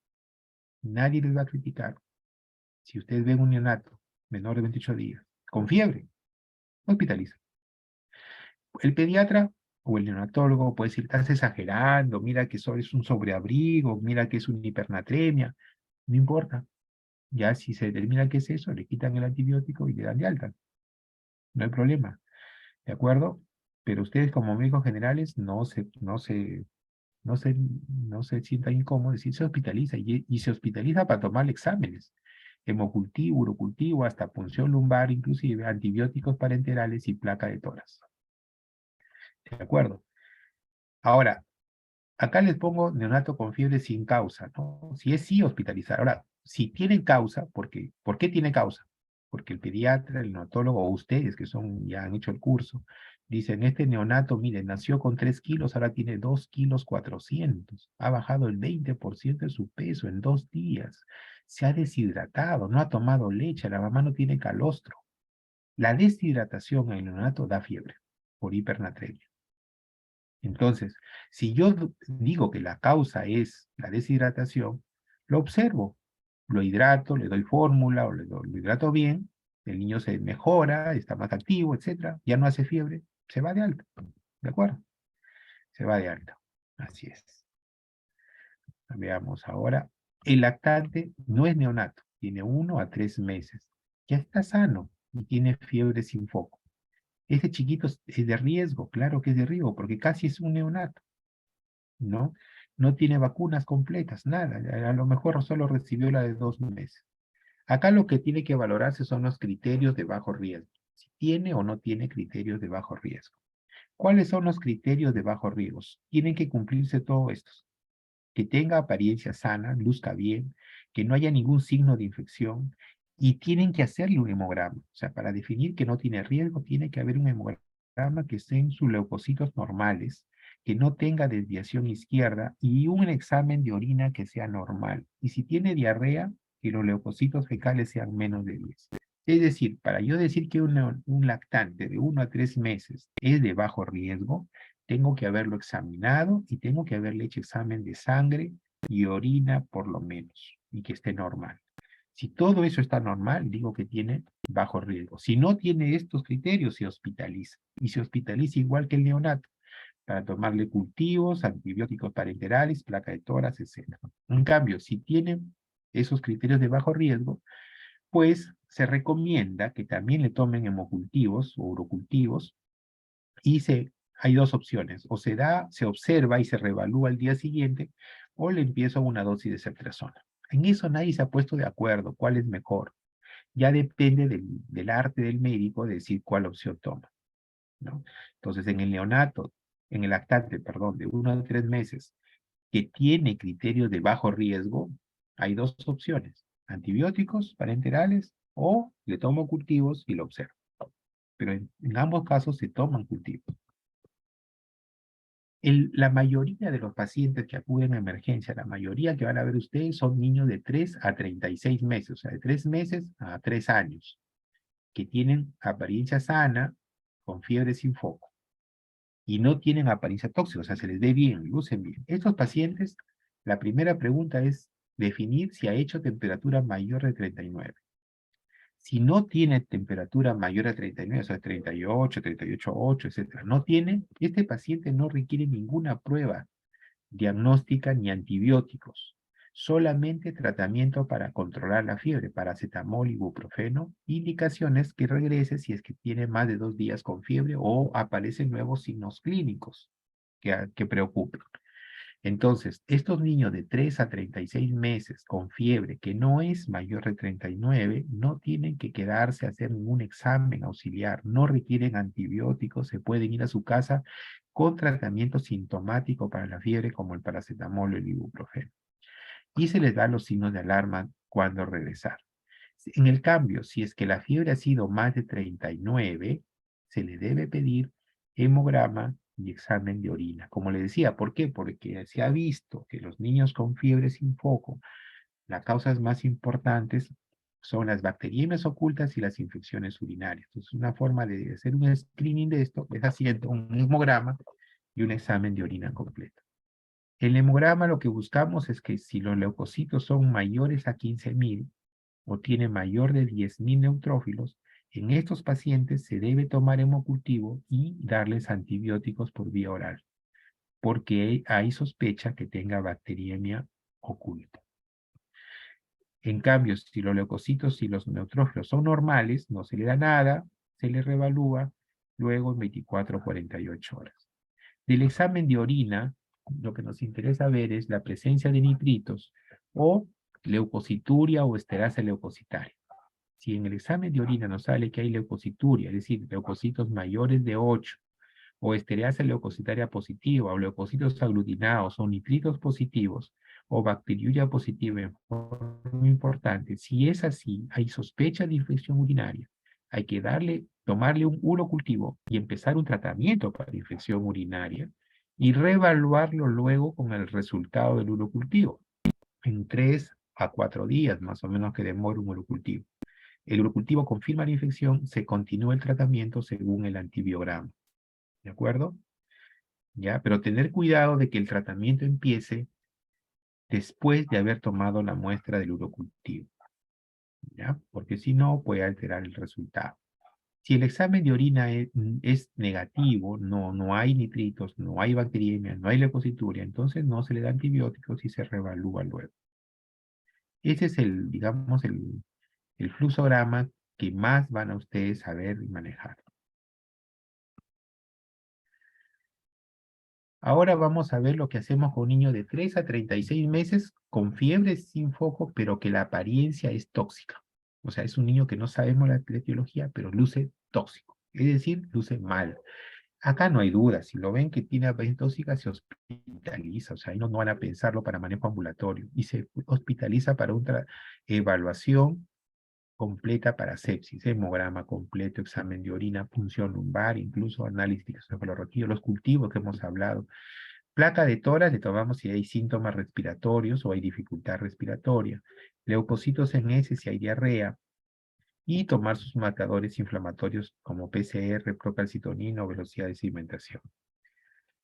nadie les va a criticar si ustedes ven un neonato menor de 28 días con fiebre, hospitaliza. El pediatra o el neonatólogo puede decir, estás exagerando, mira que eso es un sobreabrigo, mira que es una hipernatremia. No importa. Ya si se determina que es eso, le quitan el antibiótico y le dan de alta. No hay problema. ¿De acuerdo? Pero ustedes como médicos generales no se sientan incómodos, si se hospitaliza y se hospitaliza para tomar exámenes. Hemocultivo, urocultivo, hasta punción lumbar, inclusive antibióticos parenterales y placa de tórax. ¿De acuerdo? Ahora, acá les pongo neonato con fiebre sin causa, ¿no? Si es sí, hospitalizar. Ahora, si tienen causa, ¿por qué tiene causa? Porque el pediatra, el neonatólogo, o ustedes que ya han hecho el curso, dicen, este neonato, mire, nació con 3 kilos, ahora tiene 2 kilos 400. Ha bajado el 20% de su peso en 2 días. Se ha deshidratado, no ha tomado leche, la mamá no tiene calostro. La deshidratación en el neonato da fiebre por hipernatremia. Entonces, si yo digo que la causa es la deshidratación, lo observo, lo hidrato, le doy fórmula o lo hidrato bien, el niño se mejora, está más activo, etcétera, ya no hace fiebre, se va de alta, ¿de acuerdo? Se va de alta, así es. Veamos ahora, el lactante no es neonato, tiene 1 a 3 meses, ya está sano y tiene fiebre sin foco. Ese chiquito es de riesgo, claro que es de riesgo, porque casi es un neonato. ¿No? No tiene vacunas completas, nada. A lo mejor solo recibió la de 2 meses. Acá lo que tiene que valorarse son los criterios de bajo riesgo. Si tiene o no tiene criterios de bajo riesgo. ¿Cuáles son los criterios de bajo riesgo? Tienen que cumplirse todos estos. Que tenga apariencia sana, luzca bien, que no haya ningún signo de infección y tienen que hacerle un hemograma. O sea, para definir que no tiene riesgo, tiene que haber un hemograma que esté en sus leucocitos normales, que no tenga desviación izquierda y un examen de orina que sea normal. Y si tiene diarrea, que los leucocitos fecales sean menos de 10. Es decir, para yo decir que un lactante de 1 a 3 meses es de bajo riesgo, tengo que haberlo examinado y tengo que haberle hecho examen de sangre y orina por lo menos, y que esté normal. Si todo eso está normal, digo que tiene bajo riesgo. Si no tiene estos criterios, se hospitaliza. Y se hospitaliza igual que el neonato, para tomarle cultivos, antibióticos parenterales, placa de tórax, etc. En cambio, si tiene esos criterios de bajo riesgo, pues se recomienda que también le tomen hemocultivos o urocultivos y se hay dos opciones, o se da, se observa y se reevalúa al día siguiente, o le empiezo una dosis de ceftriaxona. En eso nadie se ha puesto de acuerdo, cuál es mejor. Ya depende del arte del médico de decir cuál opción toma, ¿no? Entonces, en el neonato, en el lactante, perdón, de 1 a 3 meses, que tiene criterios de bajo riesgo, hay dos opciones, antibióticos parenterales o le tomo cultivos y lo observo. Pero en ambos casos se toman cultivos. La mayoría de los pacientes que acuden a emergencia, la mayoría que van a ver ustedes son niños de 3 a 36 meses, o sea, de 3 meses a 3 años, que tienen apariencia sana, con fiebre sin foco, y no tienen apariencia tóxica, o sea, se les ve bien, lucen bien. Estos pacientes, la primera pregunta es definir si ha hecho temperatura mayor de 39. Si no tiene temperatura mayor a 39, o sea, 38, 38,8, etcétera, no tiene, este paciente no requiere ninguna prueba diagnóstica ni antibióticos, solamente tratamiento para controlar la fiebre, paracetamol, ibuprofeno, indicaciones que regrese si es que tiene más de 2 días con fiebre o aparecen nuevos signos clínicos que preocupen. Entonces, estos niños de 3 a 36 meses con fiebre que no es mayor de 39, no tienen que quedarse a hacer ningún examen auxiliar, no requieren antibióticos, se pueden ir a su casa con tratamiento sintomático para la fiebre como el paracetamol o el ibuprofeno. Y se les da los signos de alarma cuando regresar. En el cambio, si es que la fiebre ha sido más de 39, se le debe pedir hemograma y examen de orina. Como le decía, ¿por qué? Porque se ha visto que los niños con fiebre sin foco, las causas más importantes son las bacteriemias ocultas y las infecciones urinarias. Entonces, una forma de hacer un screening de esto es haciendo un hemograma y un examen de orina completo. El hemograma lo que buscamos es que si los leucocitos son mayores a 15.000 o tiene mayor de 10.000 neutrófilos, en estos pacientes se debe tomar hemocultivo y darles antibióticos por vía oral, porque hay sospecha que tenga bacteriemia oculta. En cambio, si los leucocitos y los neutrófilos son normales, no se le da nada, se le reevalúa luego en 24 o 48 horas. Del examen de orina, lo que nos interesa ver es la presencia de nitritos o leucocituria o esterasa leucocitaria. Si en el examen de orina nos sale que hay leucocituria, es decir, leucocitos mayores de 8, o estereasa leucocitaria positiva, o leucocitos aglutinados, o nitritos positivos, o bacteriuria positiva en forma importante, si es así, hay sospecha de infección urinaria, hay que tomarle un urocultivo y empezar un tratamiento para infección urinaria y reevaluarlo luego con el resultado del urocultivo, en 3 a 4 días más o menos que demora un urocultivo. El urocultivo confirma la infección, se continúa el tratamiento según el antibiograma. ¿De acuerdo? ¿Ya? Pero tener cuidado de que el tratamiento empiece después de haber tomado la muestra del urocultivo. ¿Ya? Porque si no, puede alterar el resultado. Si el examen de orina es negativo, no hay nitritos, no hay bacteriemia, no hay leucocituria, entonces no se le da antibióticos y se reevalúa luego. Ese es digamos, el fluxograma que más van a ustedes saber y manejar. Ahora vamos a ver lo que hacemos con un niño de 3 a 36 meses con fiebre sin foco, pero que la apariencia es tóxica. O sea, es un niño que no sabemos la etiología, pero luce tóxico. Es decir, luce mal. Acá no hay duda. Si lo ven que tiene apariencia tóxica, se hospitaliza. O sea, ahí no van a pensarlo para manejo ambulatorio. Y se hospitaliza para una evaluación completa para sepsis, hemograma completo, examen de orina, punción lumbar, incluso análisis de cefalorraquídeo, los cultivos que hemos hablado. Placa de tórax le tomamos si hay síntomas respiratorios o hay dificultad respiratoria. Leucocitos en heces si hay diarrea. Y tomar sus marcadores inflamatorios como PCR, procalcitonina o velocidad de sedimentación.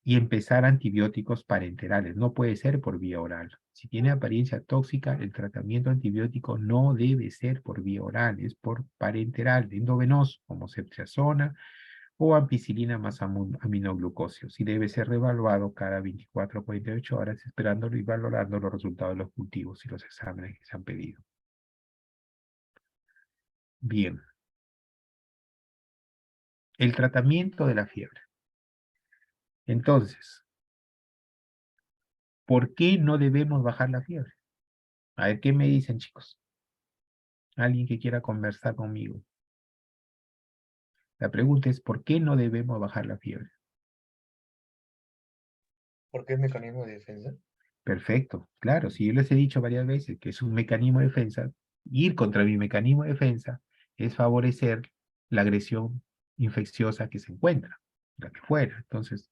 Y empezar antibióticos parenterales. No puede ser por vía oral. Si tiene apariencia tóxica, el tratamiento antibiótico no debe ser por vía oral, es por parenteral, endovenoso, como ceftriaxona o ampicilina más aminoglucósidos. Y debe ser reevaluado cada 24 o 48 horas, esperándolo y valorando los resultados de los cultivos y los exámenes que se han pedido. Bien. El tratamiento de la fiebre. Entonces, ¿por qué no debemos bajar la fiebre? A ver, ¿qué me dicen, chicos? Alguien que quiera conversar conmigo. La pregunta es, ¿por qué no debemos bajar la fiebre? ¿Por qué mecanismo de defensa? Perfecto, claro, si yo les he dicho varias veces que es un mecanismo de defensa, ir contra mi mecanismo de defensa es favorecer la agresión infecciosa que se encuentra, la que fuera. Entonces,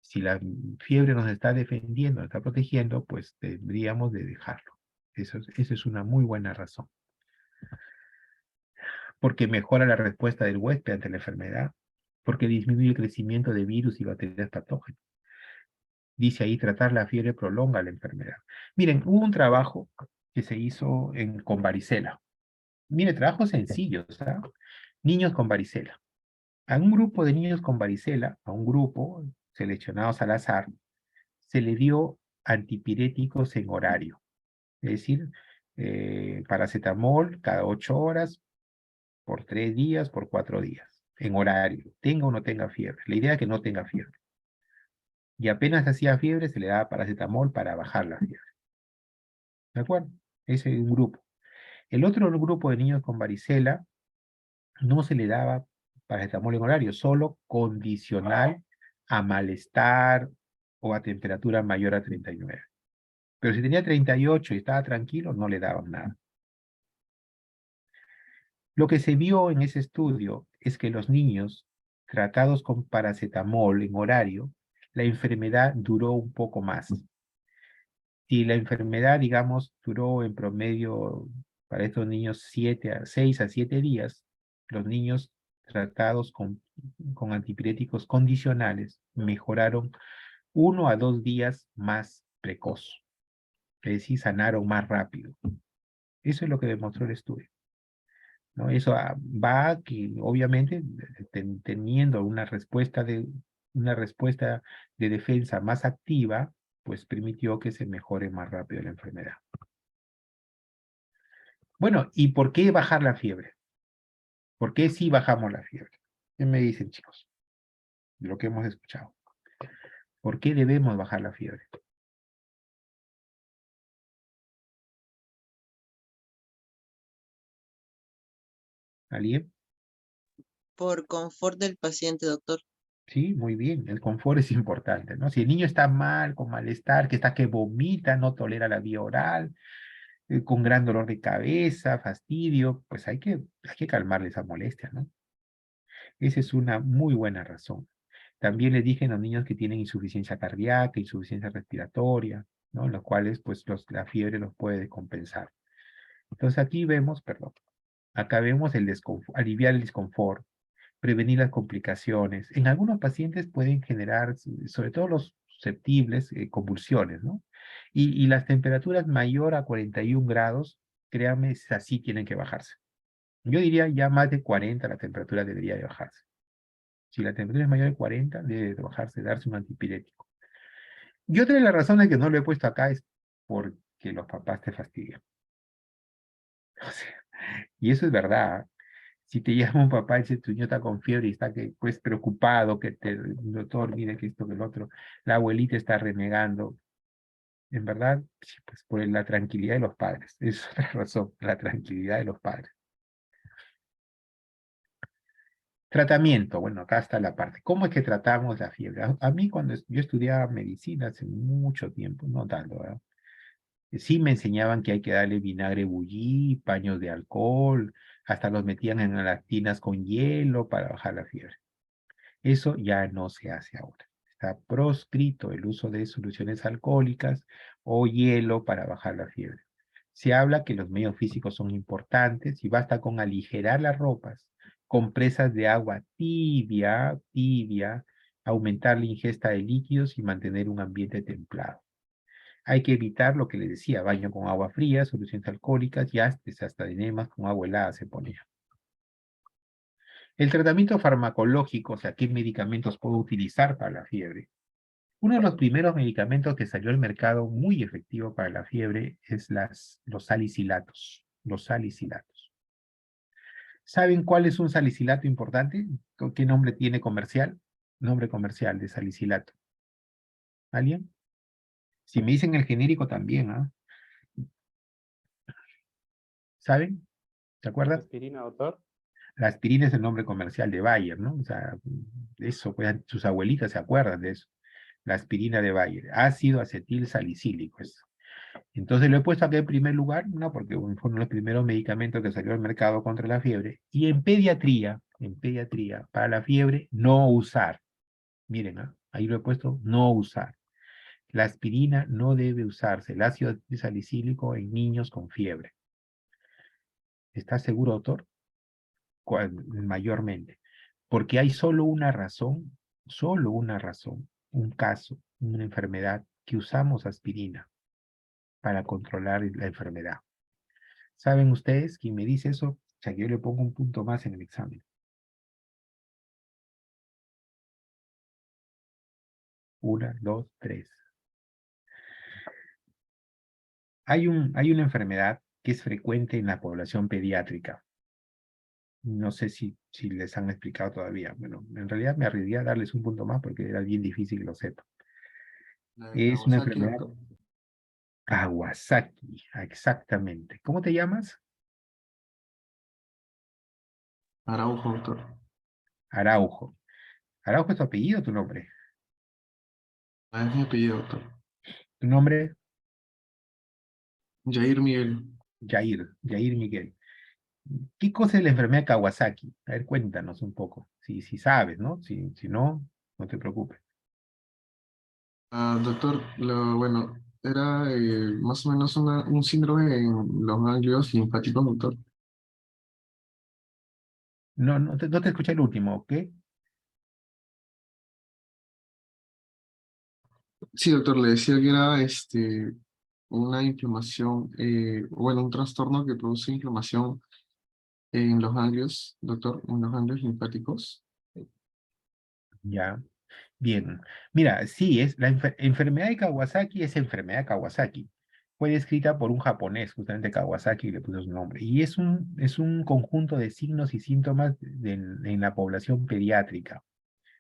si la fiebre nos está defendiendo, nos está protegiendo, pues tendríamos de dejarlo. Eso es una muy buena razón. Porque mejora la respuesta del huésped ante la enfermedad, porque disminuye el crecimiento de virus y bacterias patógenas. Dice ahí, tratar la fiebre prolonga la enfermedad. Miren, hubo un trabajo que se hizo con varicela. Mire, trabajo sencillo, ¿sabes? Niños con varicela. A un grupo de niños con varicela, a un grupo seleccionados al azar, se le dio antipiréticos en horario. Es decir, paracetamol cada 8 horas, por 3 días, por 4 días, en horario, tenga o no tenga fiebre. La idea es que no tenga fiebre. Y apenas hacía fiebre, se le daba paracetamol para bajar la fiebre. ¿De acuerdo? Ese es un grupo. El otro grupo de niños con varicela no se le daba paracetamol en horario, solo condicional a malestar o a temperatura mayor a 39. Pero si tenía 38 y estaba tranquilo, no le daban nada. Lo que se vio en ese estudio es que los niños tratados con paracetamol en horario, la enfermedad duró un poco más. Si la enfermedad, digamos, duró en promedio para estos niños 6 a 7 días, los niños tratados con antipiréticos condicionales mejoraron 1 a 2 días más precoz, es decir, sanaron más rápido. Eso es lo que demostró el estudio, ¿no? Eso va a que, obviamente, teniendo una respuesta de defensa más activa, pues permitió que se mejore más rápido la enfermedad. Bueno, ¿y por qué bajar la fiebre? ¿Por qué sí bajamos la fiebre? ¿Qué me dicen, chicos? De lo que hemos escuchado. ¿Por qué debemos bajar la fiebre? ¿Alguien? Por confort del paciente, doctor. Sí, muy bien. El confort es importante, ¿no? Si el niño está mal, con malestar, que está que vomita, no tolera la vía oral, con gran dolor de cabeza, fastidio, pues hay que calmarle esa molestia, ¿no? Esa es una muy buena razón. También le dije a los niños que tienen insuficiencia cardíaca, insuficiencia respiratoria, ¿no? En los cuales, pues, la fiebre los puede compensar. Entonces aquí vemos, perdón, acá vemos aliviar el desconfort, prevenir las complicaciones. En algunos pacientes pueden generar, sobre todo los susceptibles, convulsiones, ¿no? Y las temperaturas mayor a 41 grados, créanme, así tienen que bajarse. Yo diría ya más de 40 la temperatura debería de bajarse. Si la temperatura es mayor de 40, debe de bajarse, darse un antipirético. Y otra de las razones que no lo he puesto acá es porque los papás te fastidian. O sea, y eso es verdad. Si te llama un papá y dice tu niño está con fiebre y está pues preocupado, doctor, mire que esto, que el otro, la abuelita está renegando. En verdad, sí, pues por la tranquilidad de los padres. Es otra razón, la tranquilidad de los padres. Tratamiento, bueno, acá está la parte. ¿Cómo es que tratamos la fiebre? A mí cuando yo estudiaba medicina hace mucho tiempo, no tanto, ¿verdad? Sí me enseñaban que hay que darle vinagre bullí, paños de alcohol, hasta los metían en las tinas con hielo para bajar la fiebre. Eso ya no se hace ahora. Está proscrito el uso de soluciones alcohólicas o hielo para bajar la fiebre. Se habla que los medios físicos son importantes y basta con aligerar las ropas, compresas de agua tibia, aumentar la ingesta de líquidos y mantener un ambiente templado. Hay que evitar lo que les decía, baño con agua fría, soluciones alcohólicas y hasta enemas con agua helada se ponía. El tratamiento farmacológico, o sea, ¿qué medicamentos puedo utilizar para la fiebre? Uno de los primeros medicamentos que salió al mercado muy efectivo para la fiebre es los salicilatos. Los salicilatos. ¿Saben cuál es un salicilato importante? ¿Qué nombre tiene comercial? nombre comercial de salicilato? ¿Alguien? Si me dicen el genérico también, ¿ah? ¿Saben? ¿Se acuerdan? Aspirina, doctor. La aspirina es el nombre comercial de Bayer, ¿no? O sea, eso, pues sus abuelitas se acuerdan de eso. La aspirina de Bayer, ácido acetil salicílico. Eso. Entonces lo he puesto aquí en primer lugar, ¿no? Porque fue uno de los primeros medicamentos que salió al mercado contra la fiebre. Y en pediatría, para la fiebre, no usar. Miren, ¿ah? Ahí lo he puesto, no usar. La aspirina no debe usarse, el ácido salicílico en niños con fiebre. ¿Está seguro, doctor? Mayormente. Porque hay solo una razón, un caso, una enfermedad que usamos aspirina para controlar la enfermedad. ¿Saben ustedes? Quien me dice eso, o sea, que yo le pongo un punto más en el examen. 1, 2, 3. Hay una enfermedad que es frecuente en la población pediátrica. No sé si les han explicado todavía. Bueno, en realidad me arriesgué a darles un punto más porque era bien difícil que lo sepa. Es una Kawasaki, enfermedad doctor. Kawasaki, exactamente. ¿Cómo te llamas? Araujo, doctor. Araujo. Araujo es tu apellido o tu nombre. Es mi apellido, doctor. Tu nombre, Jair Miguel. Jair Miguel. ¿Qué cosa es la enfermedad Kawasaki? A ver, cuéntanos un poco. Si sabes, ¿no? Si no, no te preocupes. Doctor, bueno, era más o menos un síndrome en los ganglios linfáticos, doctor. No te escuché el último, ¿ok? Sí, doctor, le decía que era una inflamación, bueno, un trastorno que produce inflamación en los ganglios, doctor, en los ganglios linfáticos. Ya. Bien. Mira, sí, la enfermedad de Kawasaki es enfermedad Kawasaki. Fue descrita por un japonés, justamente Kawasaki, y le puso su nombre. Y es un conjunto de signos y síntomas en la población pediátrica.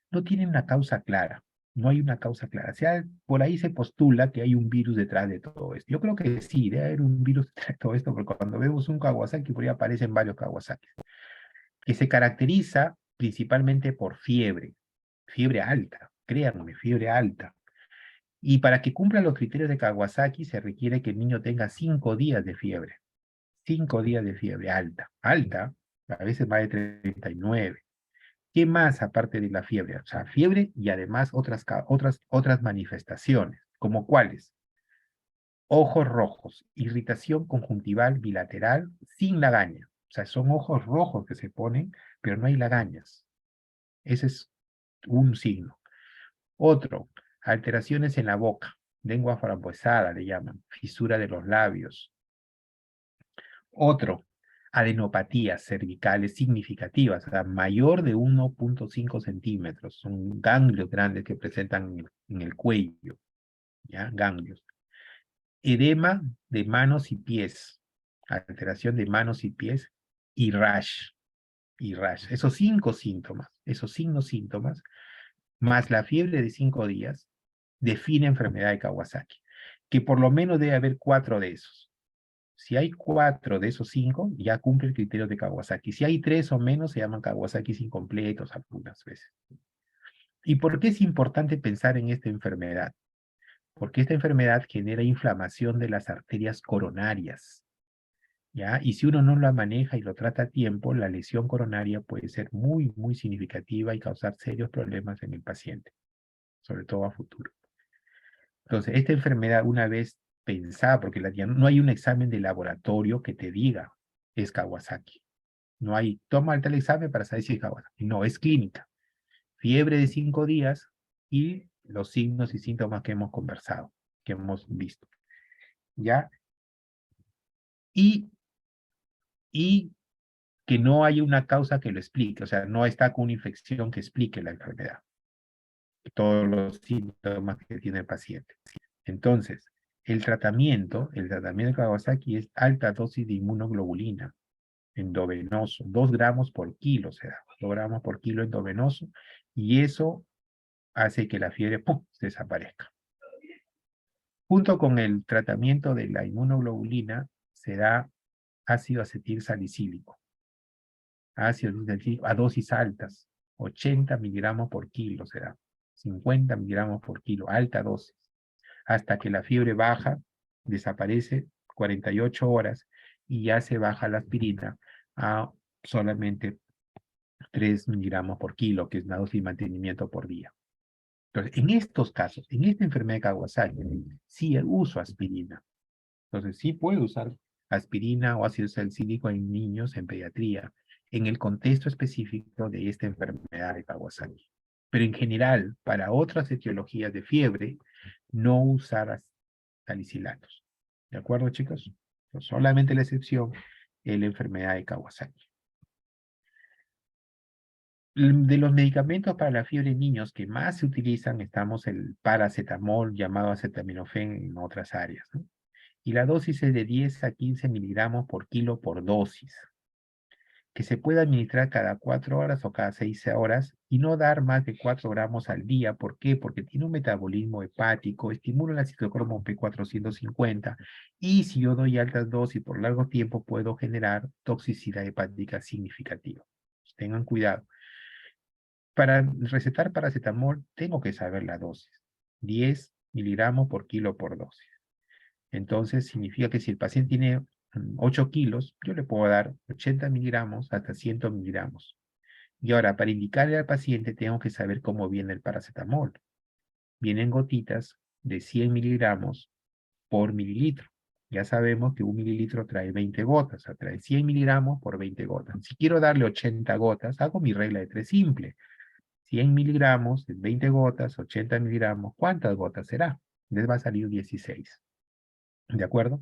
No tienen una causa clara. No hay una causa clara. O sea, por ahí se postula que hay un virus detrás de todo esto. Yo creo que sí, debe haber un virus detrás de todo esto, porque cuando vemos un Kawasaki, por ahí aparecen varios Kawasaki, que se caracteriza principalmente por fiebre alta, créanme, fiebre alta. Y para que cumpla los criterios de Kawasaki se requiere que el niño tenga 5 días de fiebre. 5 días de fiebre alta. Alta, a veces más de 39. ¿Qué más aparte de la fiebre? O sea, fiebre y además otras manifestaciones. ¿Como cuáles? Ojos rojos, irritación conjuntival bilateral sin lagaña. O sea, son ojos rojos que se ponen, pero no hay lagañas. Ese es un signo. Otro, alteraciones en la boca, lengua frambuesada le llaman, fisura de los labios. Otro, adenopatías cervicales significativas, o sea, mayor de 1,5 centímetros, son ganglios grandes que presentan en el cuello, ¿ya? Ganglios. Edema de manos y pies, alteración de manos y pies, y rash, Esos 5 síntomas, esos signos síntomas, más la fiebre de 5 días, define enfermedad de Kawasaki, que por lo menos debe haber 4 de esos. Si hay 4 de esos 5, ya cumple el criterio de Kawasaki. Si hay 3 o menos, se llaman Kawasaki incompletos algunas veces. ¿Y por qué es importante pensar en esta enfermedad? Porque esta enfermedad genera inflamación de las arterias coronarias, ¿ya? Y si uno no la maneja y lo trata a tiempo, la lesión coronaria puede ser muy, muy significativa y causar serios problemas en el paciente, sobre todo a futuro. Entonces, esta enfermedad, una vez pensada, porque no hay un examen de laboratorio que te diga es Kawasaki. No hay, toma el examen para saber si es Kawasaki. No, es clínica. Fiebre de 5 días y los signos y síntomas que hemos conversado, que hemos visto. ¿Ya? Y que no hay una causa que lo explique, o sea, no está con una infección que explique la enfermedad. Todos los síntomas que tiene el paciente. Entonces, el tratamiento de Kawasaki es alta dosis de inmunoglobulina endovenoso, 2 gramos por kilo, o sea, 2 gramos por kilo endovenoso, y eso hace que la fiebre ¡pum!, desaparezca. Junto con el tratamiento de la inmunoglobulina se da ácido acetil salicílico. Ácido salicílico a dosis altas, 80 miligramos por kilo se da, 50 miligramos por kilo, alta dosis, hasta que la fiebre baja, desaparece 48 horas y ya se baja la aspirina a solamente 3 miligramos por kilo, que es una dosis de mantenimiento por día. Entonces, en estos casos, en esta enfermedad de Kawasaki, sí uso aspirina. Entonces, sí puedo usar aspirina o ácido salicílico en niños en pediatría, en el contexto específico de esta enfermedad de Kawasaki. Pero en general, para otras etiologías de fiebre, no usar salicilatos. ¿De acuerdo, chicos? Pues solamente la excepción es la enfermedad de Kawasaki. De los medicamentos para la fiebre en niños que más se utilizan, estamos el paracetamol, llamado acetaminofén en otras áreas, ¿no? Y la dosis es de 10 a 15 miligramos por kilo por dosis, que se puede administrar cada 4 horas o cada 6 horas y no dar más de 4 gramos al día. ¿Por qué? Porque tiene un metabolismo hepático, estimula el citocromo P450 y si yo doy altas dosis por largo tiempo puedo generar toxicidad hepática significativa. Tengan cuidado. Para recetar paracetamol tengo que saber la dosis, 10 miligramos por kilo por dosis. Entonces significa que si el paciente tiene 8 kilos, yo le puedo dar 80 miligramos hasta 100 miligramos. Y ahora, para indicarle al paciente, tengo que saber cómo viene el paracetamol. Vienen gotitas de 100 miligramos por mililitro. Ya sabemos que un mililitro trae 20 gotas, o sea, trae 100 miligramos por 20 gotas. Si quiero darle 80 gotas, hago mi regla de 3 simple. 100 miligramos, 20 gotas, 80 miligramos. ¿Cuántas gotas será? Les va a salir 16. ¿De acuerdo?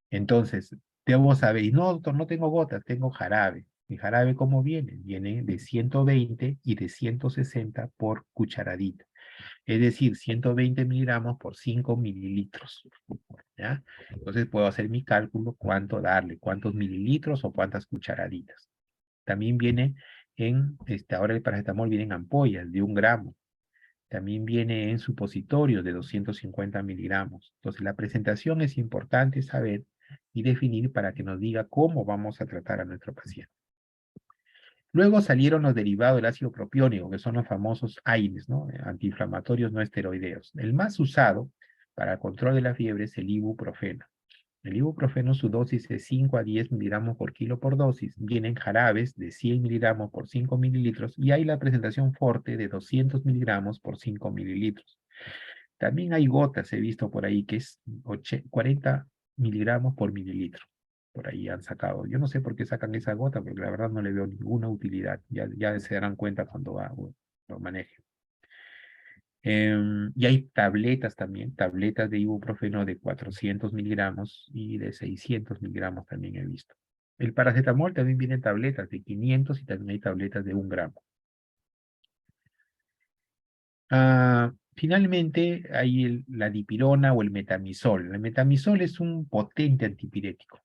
Entonces, debo saber, y no, doctor, no tengo gotas, tengo jarabe. ¿Mi jarabe cómo viene? Viene de 120 y de 160 por cucharadita. Es decir, 120 miligramos por 5 mililitros. ¿Ya? Entonces puedo hacer mi cálculo, cuánto darle, cuántos mililitros o cuántas cucharaditas. También viene ahora el paracetamol viene en ampollas de 1 gramo. También viene en supositorios de 250 miligramos. Entonces, la presentación es importante saber y definir para que nos diga cómo vamos a tratar a nuestro paciente. Luego salieron los derivados del ácido propiónico, que son los famosos AINES, ¿no? Antiinflamatorios no esteroideos. El más usado para el control de la fiebre es el ibuprofeno. El ibuprofeno, su dosis es 5 a 10 miligramos por kilo por dosis. Vienen jarabes de 100 miligramos por 5 mililitros y hay la presentación fuerte de 200 miligramos por 5 mililitros. También hay gotas, he visto por ahí, que es 40 miligramos por mililitro. Por ahí han sacado. Yo no sé por qué sacan esa gota, porque la verdad no le veo ninguna utilidad. Ya se darán cuenta cuando lo manejen. Y hay tabletas también, tabletas de ibuprofeno de 400 miligramos y de 600 miligramos también he visto. El paracetamol también viene en tabletas de 500 y también hay tabletas de 1 gramo. Finalmente hay la dipirona o el metamizol. El metamizol es un potente antipirético.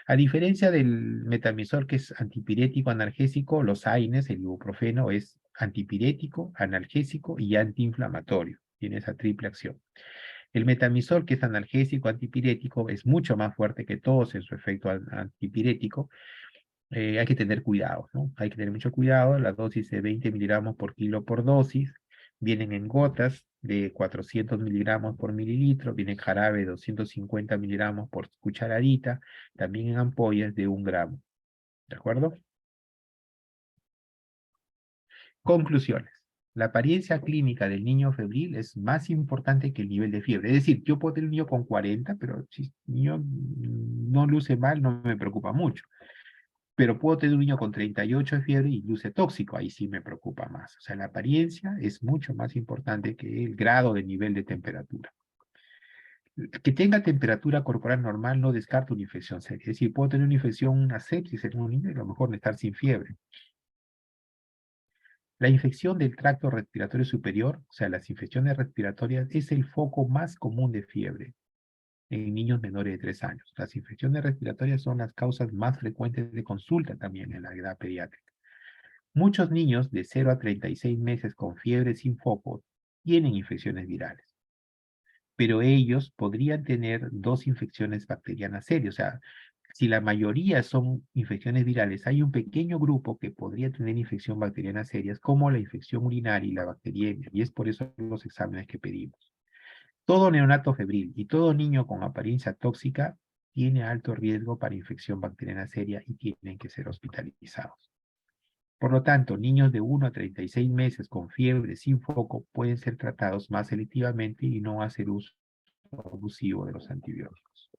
A diferencia del metamizol, que es antipirético, analgésico, los AINES, el ibuprofeno, es antipirético, analgésico y antiinflamatorio. Tiene esa triple acción. El metamizol, que es analgésico, antipirético, es mucho más fuerte que todos en su efecto antipirético. Hay que tener cuidado, ¿no? Hay que tener mucho cuidado. La dosis de 20 miligramos por kilo por dosis. Vienen en gotas de 400 miligramos por mililitro. Vienen jarabe de 250 miligramos por cucharadita. También en ampollas de 1 gramo. ¿De acuerdo? Conclusiones. La apariencia clínica del niño febril es más importante que el nivel de fiebre. Es decir, yo puedo tener un niño con 40, pero si el niño no luce mal, no me preocupa mucho. Pero puedo tener un niño con 38 de fiebre y luce tóxico, ahí sí me preocupa más. O sea, la apariencia es mucho más importante que el grado de nivel de temperatura. Que tenga temperatura corporal normal no descarta una infección seria. Es decir, puedo tener una infección, una sepsis en un niño y a lo mejor estar sin fiebre. La infección del tracto respiratorio superior, o sea, las infecciones respiratorias, es el foco más común de fiebre en niños menores de 3 años. Las infecciones respiratorias son las causas más frecuentes de consulta también en la edad pediátrica. Muchos niños de 0 a 36 meses con fiebre sin foco tienen infecciones virales, pero ellos podrían tener 2 infecciones bacterianas serias. O sea, si la mayoría son infecciones virales, hay un pequeño grupo que podría tener infección bacteriana serias, como la infección urinaria y la bacteriemia, y es por eso los exámenes que pedimos. Todo neonato febril y todo niño con apariencia tóxica tiene alto riesgo para infección bacteriana seria y tienen que ser hospitalizados. Por lo tanto, niños de 1 a 36 meses con fiebre sin foco pueden ser tratados más selectivamente y no hacer uso abusivo de los antibióticos.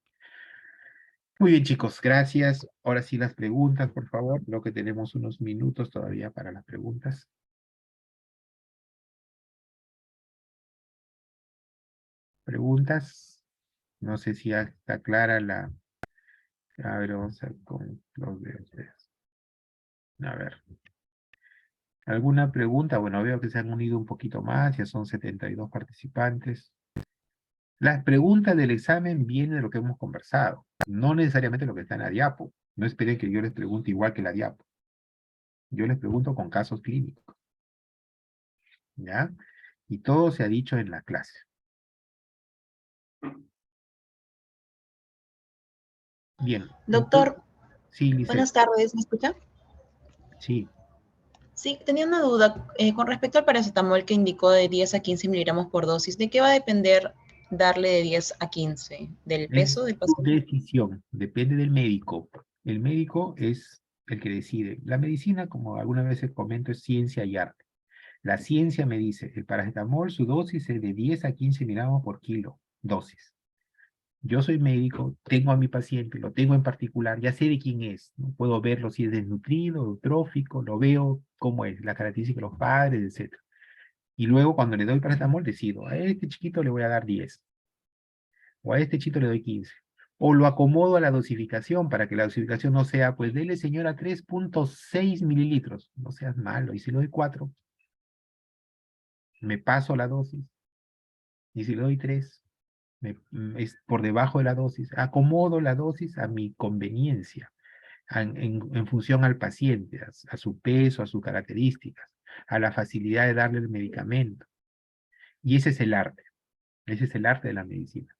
Muy bien, chicos, gracias. Ahora sí las preguntas, por favor. Creo que tenemos unos minutos todavía para las preguntas. Preguntas. No sé si ya está clara la... A ver, vamos a ver con los de ustedes. A ver. ¿Alguna pregunta? Bueno, veo que se han unido un poquito más, ya son 72 participantes. Las preguntas del examen vienen de lo que hemos conversado, no necesariamente lo que está en la diapo. No esperen que yo les pregunte igual que la diapo. Yo les pregunto con casos clínicos. ¿Ya? Y todo se ha dicho en la clase. Bien. Doctor, Sí, Lisette. buenas tardes, ¿me escucha? Sí. Sí, tenía una duda con respecto al paracetamol que indicó de 10 a 15 miligramos por dosis. ¿De qué va a depender darle de 10 a 15? ¿Del Es peso del su paciente? decisión, depende del médico. El médico es el que decide. La medicina, como algunas veces comento, es ciencia y arte. La ciencia me dice, el paracetamol, su dosis es de 10 a 15 miligramos por kilo, dosis. Yo soy médico, tengo a mi paciente, lo tengo en particular, ya sé de quién es, ¿no? Puedo verlo si es desnutrido, eutrófico, lo veo cómo es, la característica de los padres, etc. Y luego cuando le doy paracetamol decido, a este chiquito le voy a dar 10, o a este chiquito le doy 15. O lo acomodo a la dosificación para que la dosificación no sea, pues dele señora 3.6 mililitros, no seas malo, y si le doy 4, me paso la dosis, y si le doy 3, es por debajo de la dosis, acomodo la dosis a mi conveniencia, en función al paciente, a su peso, a sus características, a la facilidad de darle el medicamento. Y ese es el arte de la medicina.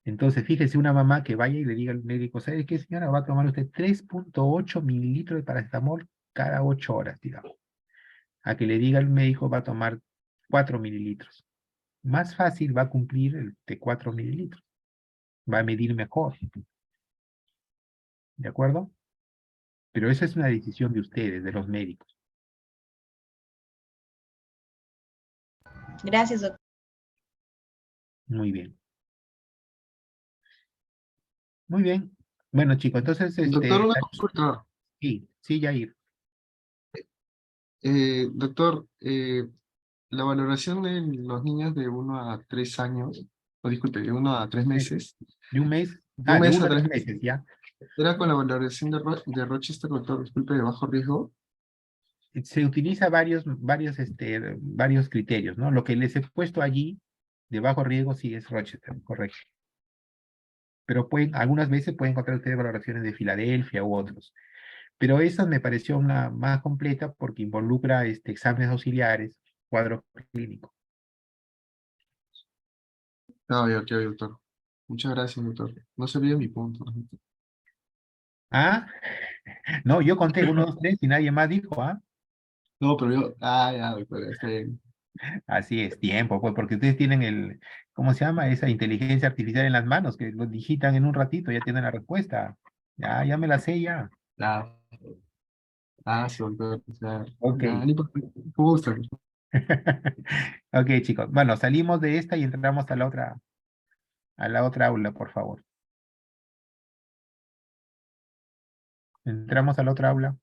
Entonces, fíjese una mamá que vaya y le diga al médico, ¿sabe qué, señora? Va a tomar usted 3.8 mililitros de paracetamol cada 8 horas, digamos. A que le diga al médico, va a tomar 4 mililitros. Más fácil va a cumplir el de 4 mililitros. Va a medir mejor. ¿De acuerdo? Pero esa es una decisión de ustedes, de los médicos. Gracias, doctor. Muy bien. Muy bien. Bueno, chicos, entonces, Doctor, una consulta. sí, Jair. Doctor, la valoración de los niños de 1 a 3 años, o disculpe, de 1 a 3 meses, De un mes, de un de mes 1 a a 3 tres meses, meses, ya. ¿era con la valoración de Rochester, doctor, disculpe, de bajo riesgo? Se utiliza varios criterios, ¿no? Lo que les he puesto allí, de bajo riesgo, sí es Rochester, correcto. Pero algunas veces pueden encontrar ustedes valoraciones de Filadelfia u otros. Pero esa me pareció una más completa porque involucra exámenes auxiliares, cuadro clínico. Ah, ya, ok, doctor. Muchas gracias, doctor. No se olvide mi punto. ¿Ah? No, yo conté 1, 2, 3 y nadie más dijo, ¿ah? No, pero ya, doctor, está bien. Así es, tiempo, pues, porque ustedes tienen ¿cómo se llama? Esa inteligencia artificial en las manos, que lo digitan en un ratito, ya tienen la respuesta. Ya me la sé ya. Ah, sí, doctor. O sea, Ok. ya, ni por gusto. Ok, chicos. Bueno, salimos de esta y entramos a la otra aula, por favor. Entramos a la otra aula.